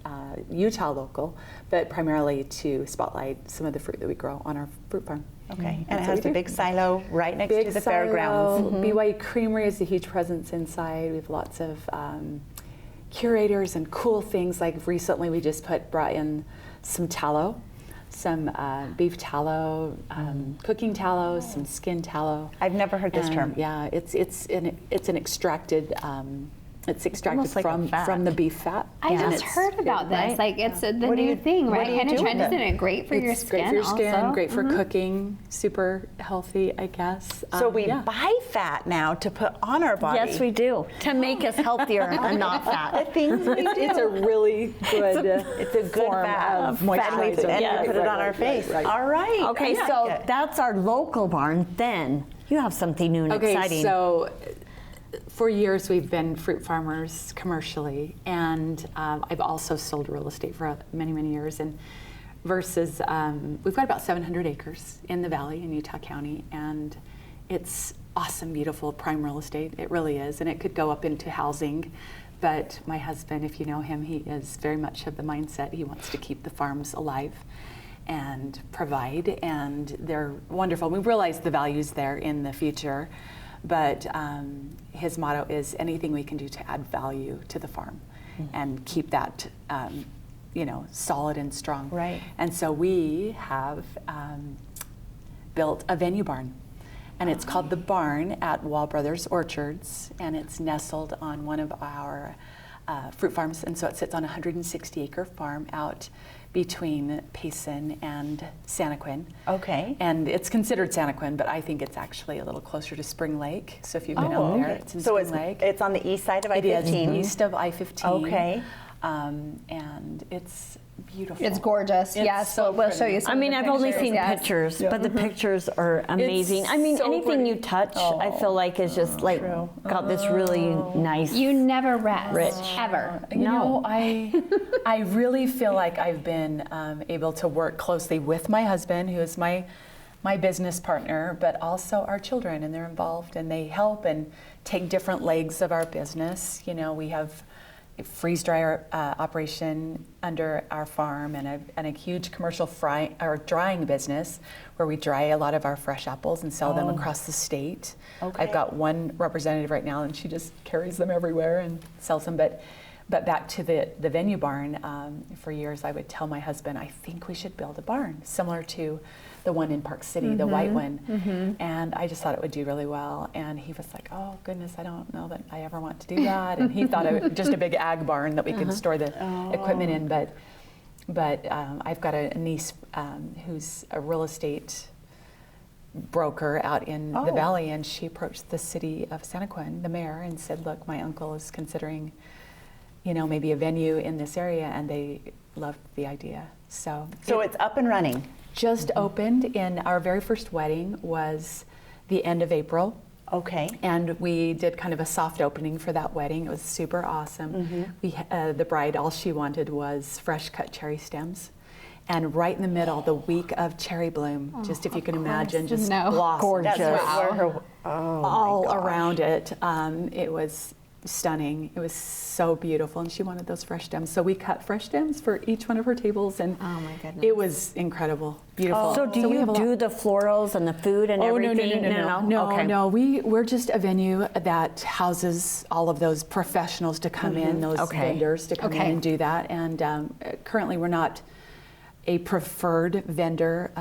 Utah local, but primarily to spotlight some of the fruit that we grow on our fruit farm. Okay, and it That's what has we the do. big silo right next Big to the silo. fairgrounds. BYU Creamery is a huge presence inside. We have lots of curators and cool things. Like recently, we just brought in some tallow, some beef tallow, cooking tallow, some skin tallow. I've never heard this And, term. Yeah, it's an extracted. It's extracted almost like a fat. from the beef fat. I And just it's- heard about this. right? Like it's the What do new you- thing, what right? do you Kind do of trying with to it? isn't it great for your It's skin? great for your skin, also? great for cooking, super healthy, I guess. So we yeah. buy fat now to put on our body. Yes, we do. To make us healthier and not The fat. things we do. It's a really good. It's a good form fat of and we moisturizer. put it on our face. All right. Okay, I so like it. that's our local barn. Then you have something new and Okay, exciting. so for years we've been fruit farmers commercially, and I've also sold real estate for many, many years. And versus, we've got about 700 acres in the valley in Utah County, and it's awesome, beautiful prime real estate. It really is, and it could go up into housing. But my husband, if you know him, he is very much of the mindset he wants to keep the farms alive and provide, and they're wonderful. We realize the value's there in the future, but his motto is anything we can do to add value to the farm and keep that solid and strong. Right. And so we have built a venue barn, and it's called The Barn at Wall Brothers Orchards, and it's nestled on one of our fruit farms, and so it sits on a 160-acre farm out between Payson and Santaquin. Okay. And it's considered Santaquin, but I think it's actually a little closer to Spring Lake. So if you've been out there, it's in So Spring Lake. it's on the east side of It is I-15. east of I-15. Okay. And it's beautiful. It's gorgeous. It's Yeah, so we'll show you some I of mean, the I've only pictures, seen yes. pictures, but the pictures are amazing. I mean, so anything pretty. you touch, I feel like is just like got this really nice. You never rest. Rich. Ever. You know, I really feel like I've been able to work closely with my husband, who is my business partner, but also our children, and they're involved and they help and take different legs of our business. You know, we have a freeze dryer operation under our farm and a huge commercial drying business where we dry a lot of our fresh apples and sell them across the state. Okay. I've got one representative right now, and she just carries them everywhere and sells them. But back to the venue barn, for years I would tell my husband, I think we should build a barn similar to the one in Park City, the white one. And I just thought it would do really well. And he was like, oh goodness, I don't know that I ever want to do that. And he thought it was just a big ag barn that we could store the equipment in. But I've got a niece who's a real estate broker out in the valley, and she approached the city of Santaquin, the mayor, and said, look, my uncle is considering maybe a venue in this area, and they loved the idea. So it's up and running. just opened, and our very first wedding was the end of April. Okay. And we did kind of a soft opening for that wedding. It was super awesome. The bride, all she wanted was fresh cut cherry stems. And right in the middle, the week of cherry bloom, just if you can imagine, just blossom. Gorgeous. That's where her, All around it. It was stunning. It was so beautiful, and she wanted those fresh stems. So we cut fresh stems for each one of her tables, and Oh my goodness. it was incredible, beautiful. So do we you have a lot- do the florals and the food and everything? Okay. No. We're just a venue that houses all of those professionals to come in, those vendors to come in and do that. And currently, we're not a preferred vendor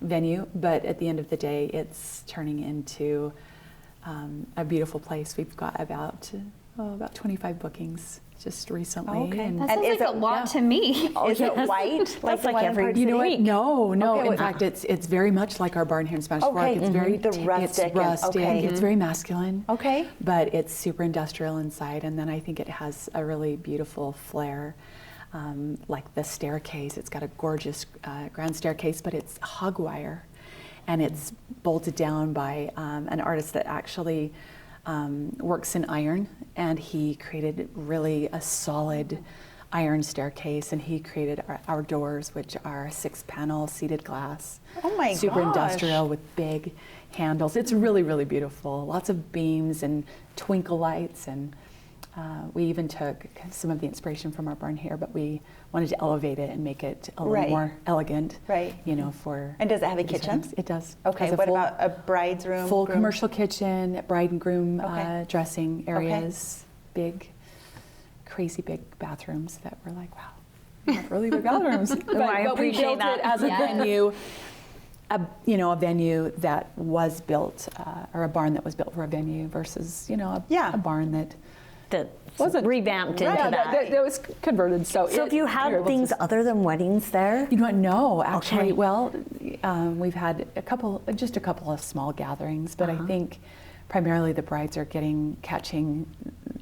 venue, but at the end of the day, it's turning into a beautiful place. We've got about 25 bookings just recently. Okay. and- That And sounds is like a it- lot to me. Is it white? That's the like one in every- Park You know City? what? No. Okay, In fact, it's very much like our barn here in Spanish Fork. Okay. It's very The rustic It's and- rustic. okay. It's very masculine. Okay. But it's super industrial inside, and then I think it has a really beautiful flair. Like the staircase, it's got a gorgeous grand staircase, but it's hog wire, and it's bolted down by an artist that actually works in iron, and he created really a solid iron staircase, and he created our doors, which are 6-panel seated glass. Oh my Super gosh. industrial with big handles. It's really, really beautiful. Lots of beams and twinkle lights, and we even took some of the inspiration from our barn here, but we wanted to elevate it and make it a little Right. more elegant. Right. You know, for. And does it have a for these kitchen? weddings. It does. Okay, Has a what full- about a bride's room? Full groom? commercial kitchen, bride and groom Okay. dressing areas, big, crazy big bathrooms that were like, wow, we have really big bathrooms. but, I but we appreciate built that. it as a venue, a venue that was built, or a barn that was built for a venue versus, a barn that That wasn't revamped into Right, that. that was converted. So So have you you're had able things to- other than weddings there? You know what? No, actually. Okay. Well, we've had just a couple of small gatherings, but I think primarily the brides are catching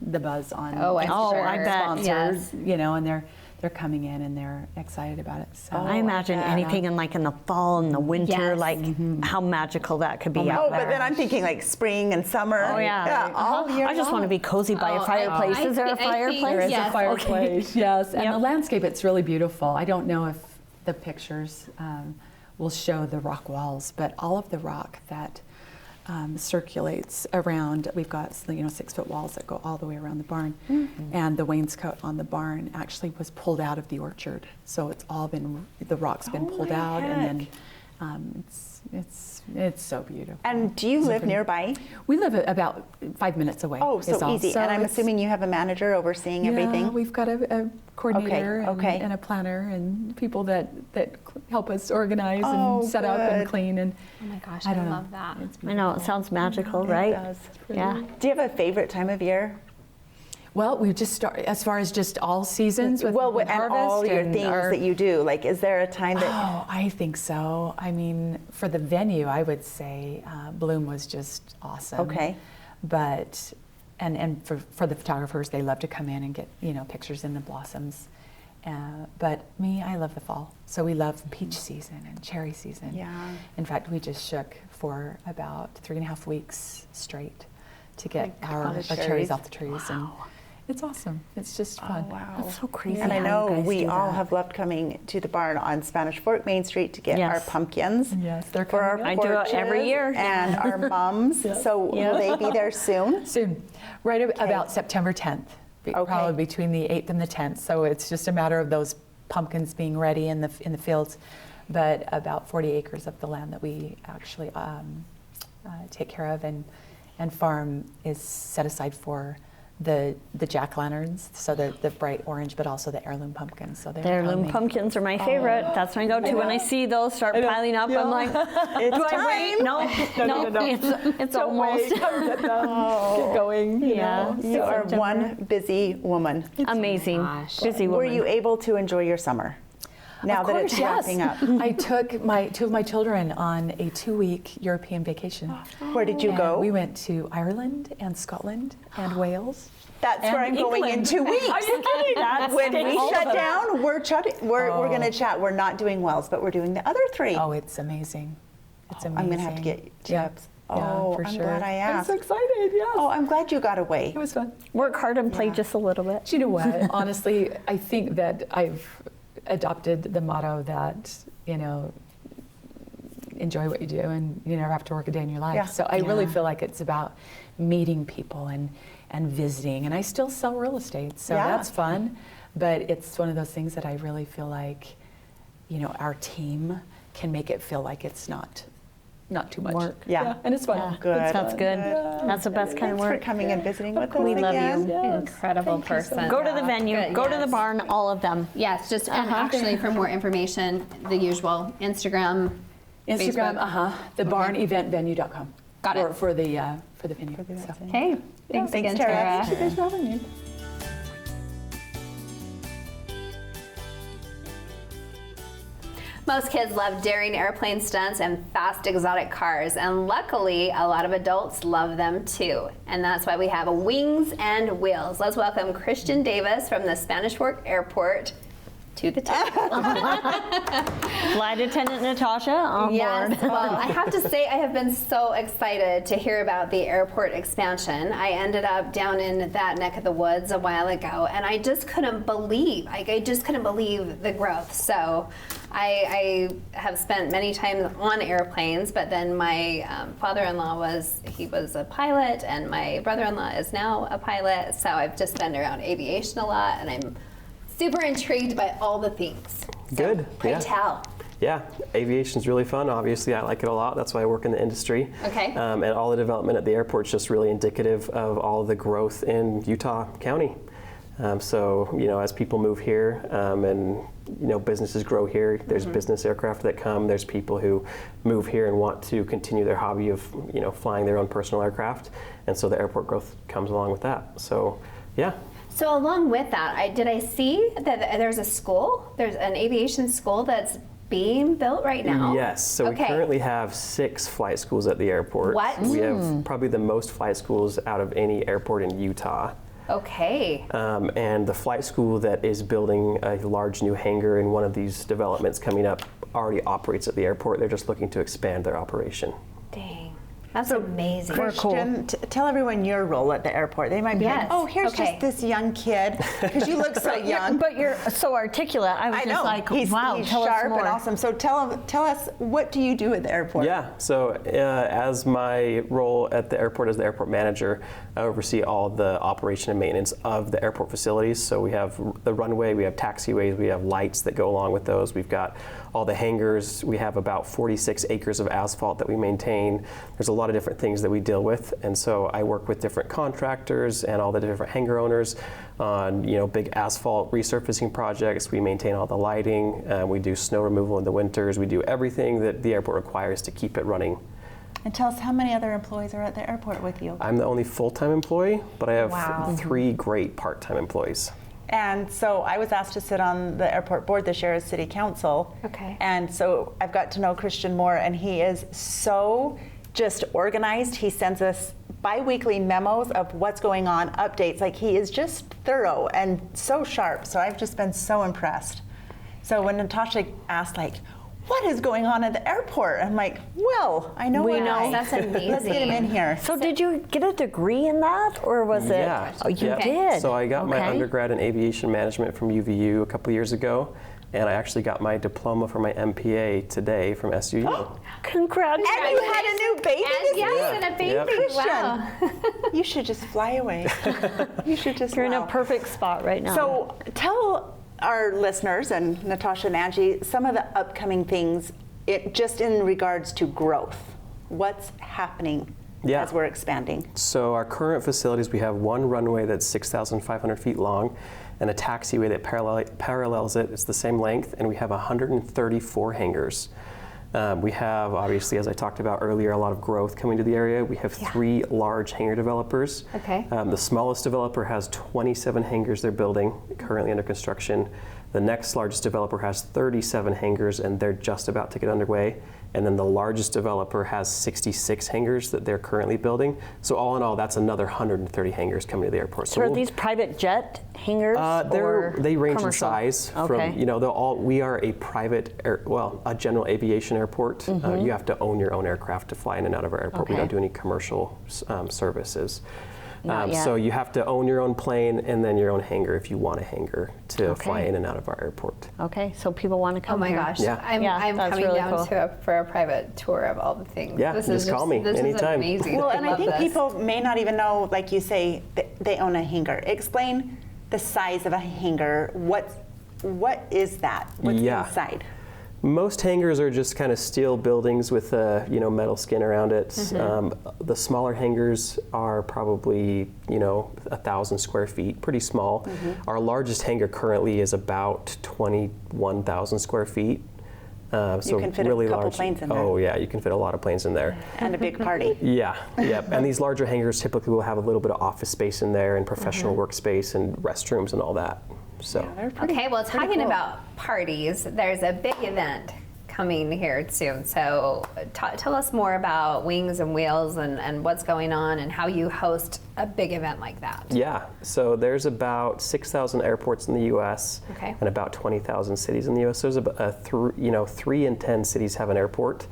the buzz on. Oh, I'm Oh, sure. I bet. Sponsors, Yes. and they're coming in and they're excited about it. So I imagine anything in the fall and the winter, Yes. how magical that could be out Oh, there. but then I'm thinking like spring and summer. Oh yeah, all year I just want to long. be cozy by a Oh, fireplace. I Is there a thi- I think fireplace? there is Yes. a fireplace. Yes, and Yep. the landscape, it's really beautiful. I don't know if the pictures will show the rock walls, but all of the rock that circulates around, we've got 6-foot walls that go all the way around the barn, and the wainscot on the barn actually was pulled out of the orchard, so it's all been, the rock's been Oh pulled my out, and then heck. it's so beautiful. And do you It's so live pretty. nearby? We live about 5 minutes away. Oh, is so all. easy. So And I'm it's- assuming you have a manager overseeing yeah, everything? we've got a coordinator Okay. and a planner and people that help us organize Oh, and set up and good. clean, and Oh my gosh, I I don't know. love that. It's I know, it sounds magical, right? It does. Yeah. Do you have a favorite time of year? Well, we've just started, as far as just all seasons with Well, and harvest all your and things our- that you do. Like, is there a time that? Oh, I think so. I mean, for the venue, I would say Bloom was just awesome. Okay. But, and for the photographers, they love to come in and get, pictures in the blossoms. But me, I love the fall. So we love peach season and cherry season. Yeah. In fact, we just shook for about 3.5 weeks straight to get our the cherries cherries. off the trees. And it's awesome. It's just fun. That's so crazy. And I how you know guys we do all that. have loved coming to the barn on Spanish Fork Main Street to get our Yes. pumpkins. Yes, they're for our coming up. I do it every porches year. And our mums. So will they be there soon? Soon, right about September 10th, Okay. probably between the 8th and the 10th. So it's just a matter of those pumpkins being ready in the fields. But about 40 acres of the land that we actually take care of and farm is set aside for the jack-o'-lanterns, so the bright orange, but also the heirloom pumpkins. So they're The heirloom coming. pumpkins are my favorite. That's my go-to. When I see those start piling up, I'm like, It's do I wait? time. No. It's almost. Get going. Yeah. You are one busy woman. Amazing. Busy Were woman. you able to enjoy your summer? Now Of that course, it's yes. wrapping up. I took two of my children on a 2-week European vacation. Where did you And go? we went to Ireland and Scotland and Wales. That's where I'm and going in England. 2 weeks. Are you kidding? That's When we all shut of it. down, we're going to chat. We're not doing Wells, but we're doing the other 3. Oh, it's amazing. It's amazing. I'm going to have to get Yeah. tips. Yeah, Oh, for I'm sure. glad I asked. I'm so excited, yes. Oh, I'm glad you got away. It was fun. Work hard and play just a little bit. Do you know what? Honestly, I think that I've adopted the motto that, enjoy what you do and you never have to work a day in your life. Yeah. So I really feel like it's about meeting people and visiting. And I still sell real estate, so Yeah. that's fun. But it's one of those things that I really feel like, our team can make it feel like it's not too much. Work. Yeah. And it's fun. Yeah. Good. That's good. That's the best kind of Thanks for work. coming and visiting with us We love again. you. Incredible person. Go to the venue. Good, Go to the yes. barn. All of them. Yes, just and actually for more information, the usual Instagram, Instagram, Facebook. thebarneventvenue.com. Got it. For the venue. So. Okay, thanks again, Tara. Tara. Thanks for having me. Most kids love daring airplane stunts and fast exotic cars, and luckily a lot of adults love them too. And that's why we have Wings and Wheels. Let's welcome Christian Davis from the Spanish Fork Airport to the table. Flight attendant Natasha on Yes, board. well, I have to say I have been so excited to hear about the airport expansion. I ended up down in that neck of the woods a while ago, and I just couldn't believe, I just couldn't believe the growth. So I have spent many times on airplanes, but then my father-in-law was a pilot, and my brother-in-law is now a pilot. So I've just been around aviation a lot, and I'm super intrigued by all the things. So, Good, pray yeah. tell. Yeah, aviation's really fun. Obviously, I like it a lot. That's why I work in the industry. Okay. And all the development at the airport's just really indicative of all the growth in Utah County. So, as people move here and, businesses grow here, there's business aircraft that come. There's people who move here and want to continue their hobby of, flying their own personal aircraft. And so the airport growth comes along with that. So, yeah. So along with that, did I see that there's a school? There's an aviation school that's being built right now? Yes, so we currently have 6 flight schools at the airport. What? We have probably the most flight schools out of any airport in Utah. Okay. And the flight school that is building a large new hangar in one of these developments coming up already operates at the airport. They're just looking to expand their operation. Dang. That's amazing. Christian, tell everyone your role at the airport. They might be Yes. like, oh, here's Okay. just this young kid, because you look so young. But you're so articulate. I was I just know. like, he's wow, tell sharp us more. and awesome. So tell us, what do you do at the airport? Yeah, so as my role at the airport as the airport manager, I oversee all the operation and maintenance of the airport facilities. So we have the runway, we have taxiways, we have lights that go along with those. We've got all the hangars. We have about 46 acres of asphalt that we maintain. There's a lot of different things that we deal with, and so I work with different contractors and all the different hangar owners on big asphalt resurfacing projects. We maintain all the lighting. We do snow removal in the winters. We do everything that the airport requires to keep it running. And tell us how many other employees are at the airport with you? I'm the only full-time employee, but I have Wow. 3 great part-time employees. And so I was asked to sit on the airport board this year as city council. Okay. And so I've got to know Christian more, and he is so just organized. He sends us bi-weekly memos of what's going on, updates. Like, he is just thorough and so sharp. So I've just been so impressed. So when Natasha asked, like, what is going on at the airport? I'm like, well, I know We why. know. That's amazing. Let's get him in here. So did you get a degree in that, or was it? Yeah. Oh, you Yep. did. So I got my Okay. undergrad in aviation management from UVU a couple years ago, and I actually got my diploma for my MPA today from SUU. Congratulations. And you had a new baby And this yes, week? and a baby. Yep. Wow. You should just fly away. You should just You're in a wow. perfect spot right now. So tell our listeners and Natasha and Angie some of the upcoming things just in regards to growth. What's happening Yeah. as we're expanding? So our current facilities, we have one runway that's 6,500 feet long and a taxiway that parallels it. It's the same length, and we have 134 hangars. We have, obviously, as I talked about earlier, a lot of growth coming to the area. We have 3 large hangar developers. Okay. The smallest developer has 27 hangars they're building, currently under construction. The next largest developer has 37 hangars, and they're just about to get underway. And then the largest developer has 66 hangars that they're currently building. So all in all, that's another 130 hangars coming to the airport. So are we'll- these private jet hangars? or they range commercial? in size. Okay. We are a private, a general aviation airport. You have to own your own aircraft to fly in and out of our airport. We Okay. don't do any commercial services. Not yet. So you have to own your own plane and then your own hangar if you want a hangar to fly Okay. in and out of our airport. Okay, so people want to Oh come my here. gosh. Yeah. I'm that's coming really down cool. for a private tour of all the things. Yeah, this just call me this anytime. is amazing. Well, and I love think this. people may not even know, like you say, they own a hangar. Explain the size of a hangar. What is that? What's Yeah. inside? Most hangars are just kind of steel buildings with a metal skin around it. The smaller hangars are probably 1,000 square feet, pretty small. Our largest hangar currently is about 21,000 square feet. So You can fit a really couple large. planes in there. Oh yeah, you can fit a lot of planes in there. And a big party. Yeah, yep. And these larger hangars typically will have a little bit of office space in there and professional workspace and restrooms and all that. So. They're pretty- Okay, well, pretty talking cool. about parties, there's a big event coming here soon. So tell us more about Wings and Wheels and what's going on and how you host a big event like that. Yeah, so there's about 6,000 airports in the U.S. Okay. and about 20,000 cities in the U.S. So there's about 3 in 10 cities have an airport,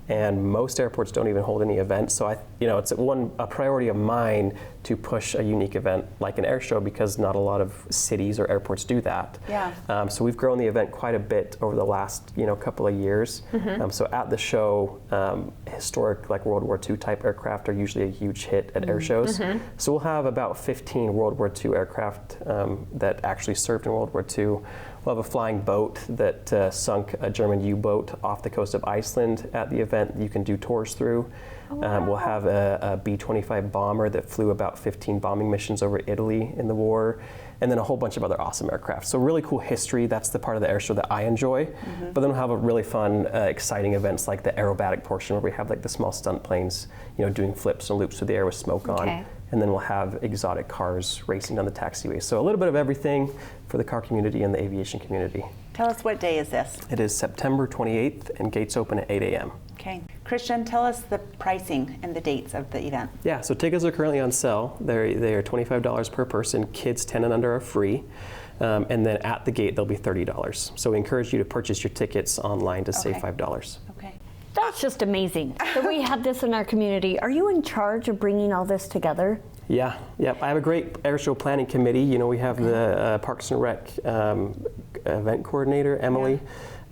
and most airports don't even hold any events. So it's a priority of mine to push a unique event like an air show, because not a lot of cities or airports do that. Yeah. So we've grown the event quite a bit over the last couple of years. So at the show, historic like World War II type aircraft are usually a huge hit at air shows. So we'll have about 15 World War II aircraft that actually served in World War II. We'll have a flying boat that sunk a German U-boat off the coast of Iceland at the event that you can do tours through. We'll have a B-25 bomber that flew about 15 bombing missions over Italy in the war, and then a whole bunch of other awesome aircraft. So really cool history. That's the part of the air show that I enjoy. But then we'll have a really fun, exciting events like the aerobatic portion, where we have like the small stunt planes, doing flips and loops through the air with smoke on. And then we'll have exotic cars racing down the taxiway. So a little bit of everything for the car community and the aviation community. Tell us, what day is this? It is September 28th, and gates open at 8 a.m. Okay. Christian, tell us the pricing and the dates of the event. Yeah, so tickets are currently on sale. They are $25 per person. Kids 10 and under are free. And then at the gate, they'll be $30. So we encourage you to purchase your tickets online to save $5. Okay. That's just amazing that we have this in our community. Are you in charge of bringing all this together? Yeah, yep. I have a great air show planning committee. We have the Parks and Rec event coordinator, Emily.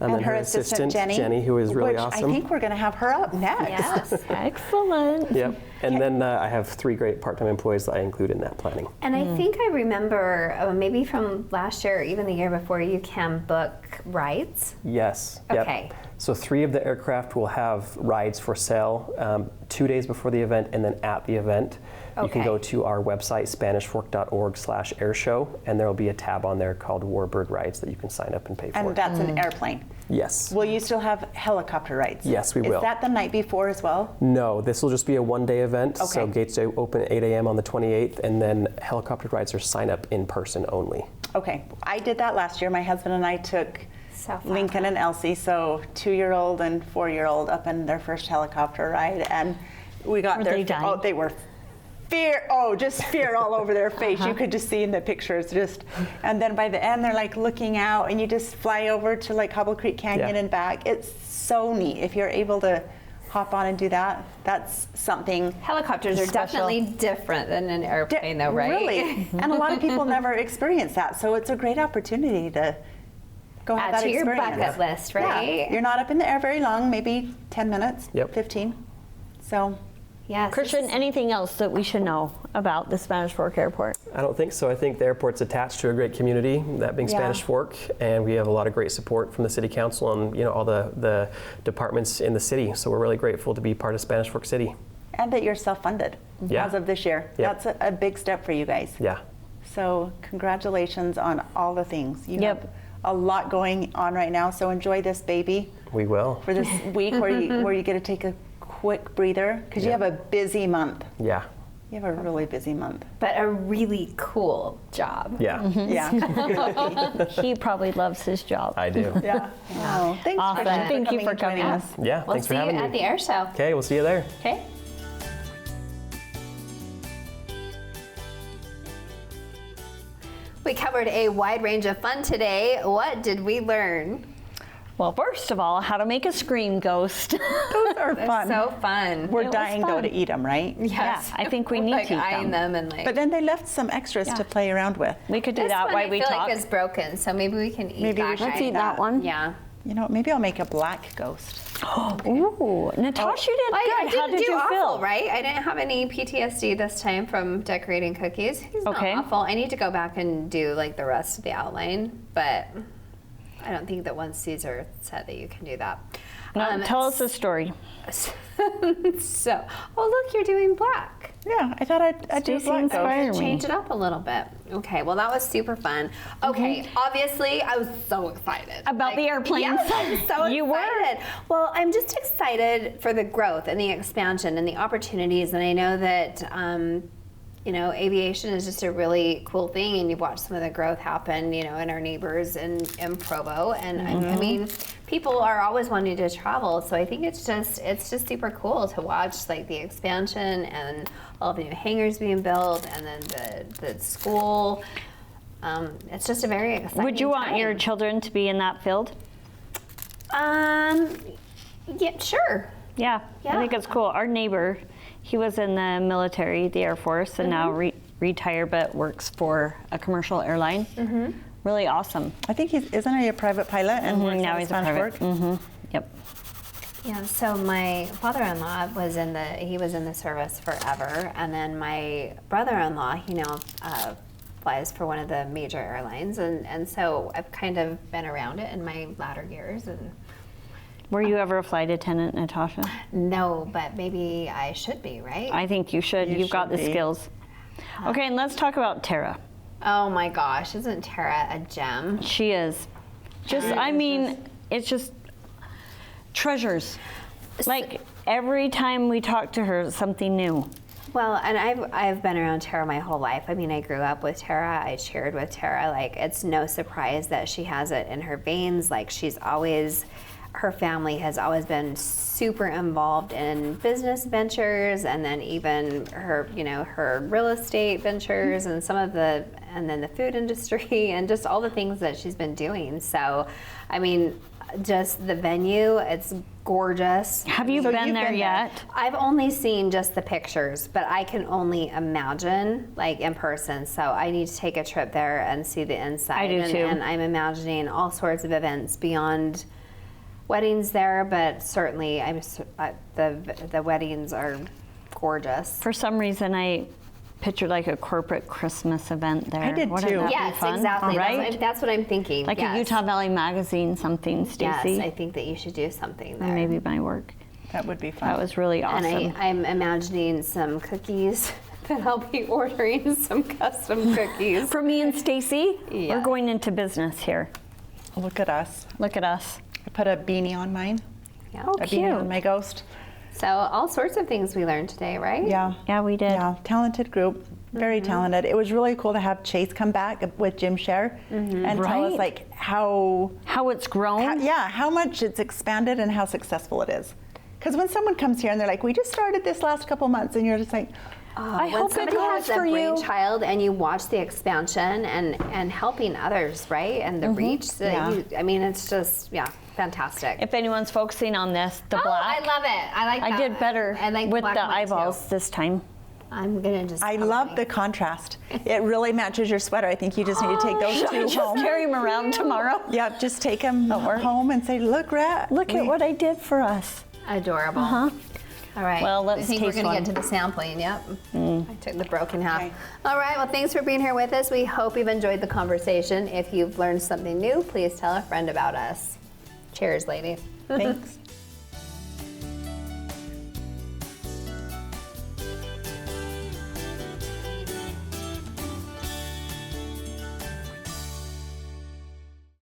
And then her assistant, Jenny, who is really awesome. I think we're going to have her up next. Yes, excellent. Yep. And then I have 3 great part-time employees that I include in that planning. And I think I remember maybe from last year or even the year before, you can book rides. Yes. Okay. Yep. So 3 of the aircraft will have rides for sale 2 days before the event, and then at the event. You can go to our website, SpanishFork.org/airshow, and there will be a tab on there called Warbird Rides that you can sign up and pay for. And that's an airplane. Yes. Will you still have helicopter rides? Yes, we will. Is that the night before as well? No, this will just be a one-day event. Okay. So gates open at 8 a.m. on the 28th, and then helicopter rides are sign up in person only. Okay. I did that last year. My husband and I took So fun. Lincoln and Elsie, so 2-year-old and 4-year-old, up in their first helicopter ride, and we got Were their. they dying? Oh, they were. Just fear all over their face. You could just see in the pictures, and then by the end they're like looking out, and you just fly over to like Hobble Creek Canyon and back. It's so neat if you're able to hop on and do that. That's something. Helicopters are definitely different than an airplane, though, right? Really, and a lot of people never experience that, so it's a great opportunity to go have Add that to your experience. bucket list, right? Yeah. You're not up in the air very long, maybe 10 minutes, Yep. 15. So. Yes. Christian, anything else that we should know about the Spanish Fork Airport? I don't think so. I think the airport's attached to a great community, that being Spanish Fork, and we have a lot of great support from the City Council and all the departments in the city. So we're really grateful to be part of Spanish Fork City. And that you're self-funded as of this year. Yep. That's a big step for you guys. Yeah. So congratulations on all the things. You Yep. have a lot going on right now, so enjoy this baby We will. for this week where you get to take a quick breather, because you have a busy month. Yeah. You have a really busy month. But a really cool job. Yeah. Yeah. He probably loves his job. I do. Yeah. Oh, thanks, Awesome. Christian, Thank you for and joining coming. us. Yeah. We'll Thanks for see you having at me. the air show. Okay, we'll see you there. Okay. We covered a wide range of fun today. What did we learn? Well, first of all, how to make a scream ghost. Those are fun. So fun. We're It was dying though fun. to eat them, right? Yes. Yeah, I think we need like to eat eyeing them. them and like. But then they left some extras to play around with. We could do this that one while I we feel talk. like is broken, so maybe we can eat Maybe we that should guy. Let's eat that one. Yeah. You know, maybe I'll make a black ghost. Ooh, Natasha, you did I good. didn't How did do you awful, feel? right? I didn't have any PTSD this time from decorating cookies. He's Okay. not awful. I need to go back and do like the rest of the outline, but I don't think that once Caesar said that you can do that. No, tell us a story. So, oh look, you're doing black. Yeah, I thought I'd do a Stacey black ghost. inspired me. Change it up a little bit. Okay, well that was super fun. Okay, obviously I was so excited About the airplanes. Yes, I'm so excited. You were? Well, I'm just excited for the growth and the expansion and the opportunities, and I know that aviation is just a really cool thing, and you watch some of the growth happen, in our neighbors in Provo, and I mean, people are always wanting to travel, so I think it's just super cool to watch like the expansion and all the new hangars being built, and then the school. It's just a very exciting Would you want time. your children to be in that field? Yeah, sure. Yeah, I think it's cool. Our neighbor, he was in the military, the Air Force, and now retired, but works for a commercial airline. Really awesome. I think isn't he a private pilot and works Now at he's a Spanish private. Fork? Yep. Yeah, so my father-in-law was in the service forever, and then my brother-in-law, flies for one of the major airlines, and so I've kind of been around it in my latter years. And Were you ever a flight attendant, Natasha? no, but maybe I should be, right? I think you should. You've got the should be. skills. Okay, and let's talk about Tara. Oh my gosh, isn't Tara a gem? She is. It's just treasures. Like every time we talk to her, something new. Well, and I've been around Tara my whole life. I mean, I grew up with Tara. I cheered with Tara. Like, it's no surprise that she has it in her veins. Like, her family has always been super involved in business ventures, and then even her real estate ventures, and and then the food industry, and just all the things that she's been doing. So, I mean, just the venue, it's gorgeous. Have you So been you've there been yet? I've only seen just the pictures, but I can only imagine like in person. So I need to take a trip there and see the inside. I do too. And I'm imagining all sorts of events beyond weddings there, but certainly the weddings are gorgeous. For some reason, I pictured like a corporate Christmas event there. I did Wouldn't too. that be Yes, fun? exactly. Right? That's what I'm thinking. Like yes. a Utah Valley Magazine, something, Stacy. Yes, I think that you should do something there. And maybe my work. That would be fun. That was really awesome. And I'm imagining some cookies that I'll be ordering, some custom cookies. For me and Stacy, Yeah. we're going into business here. Look at us. Look at us. I put a beanie on mine. Yeah. Oh, A beanie on cute. my ghost. So all sorts of things we learned today, right? Yeah. Yeah, we did. Yeah, talented group. Very talented. It was really cool to have Chase come back with Jim Share and tell us Right. like how It's grown. how much it's expanded and how successful it is. Because when someone comes here and they're like, we just started this last couple months, and you're just like, I When hope it somebody has has a for you. brainchild and you watch the expansion and helping others, right? And the reach. Yeah. It's just fantastic. If anyone's focusing on this, the Oh, black. I love it. I like that. I did better I like with black the one, too. eyeballs this time. I'm gonna just. I love the contrast. It really matches your sweater. I think you just need to take those two Just home. carry him around tomorrow. Yeah, just take them home and say, look, Rat. Look at what I did for us. Adorable. All right. Well, let's I think taste we're gonna one. get to the sampling. Yep. I took the broken half. Okay. All right. Well, thanks for being here with us. We hope you've enjoyed the conversation. If you've learned something new, please tell a friend about us. Cheers, lady. Thanks.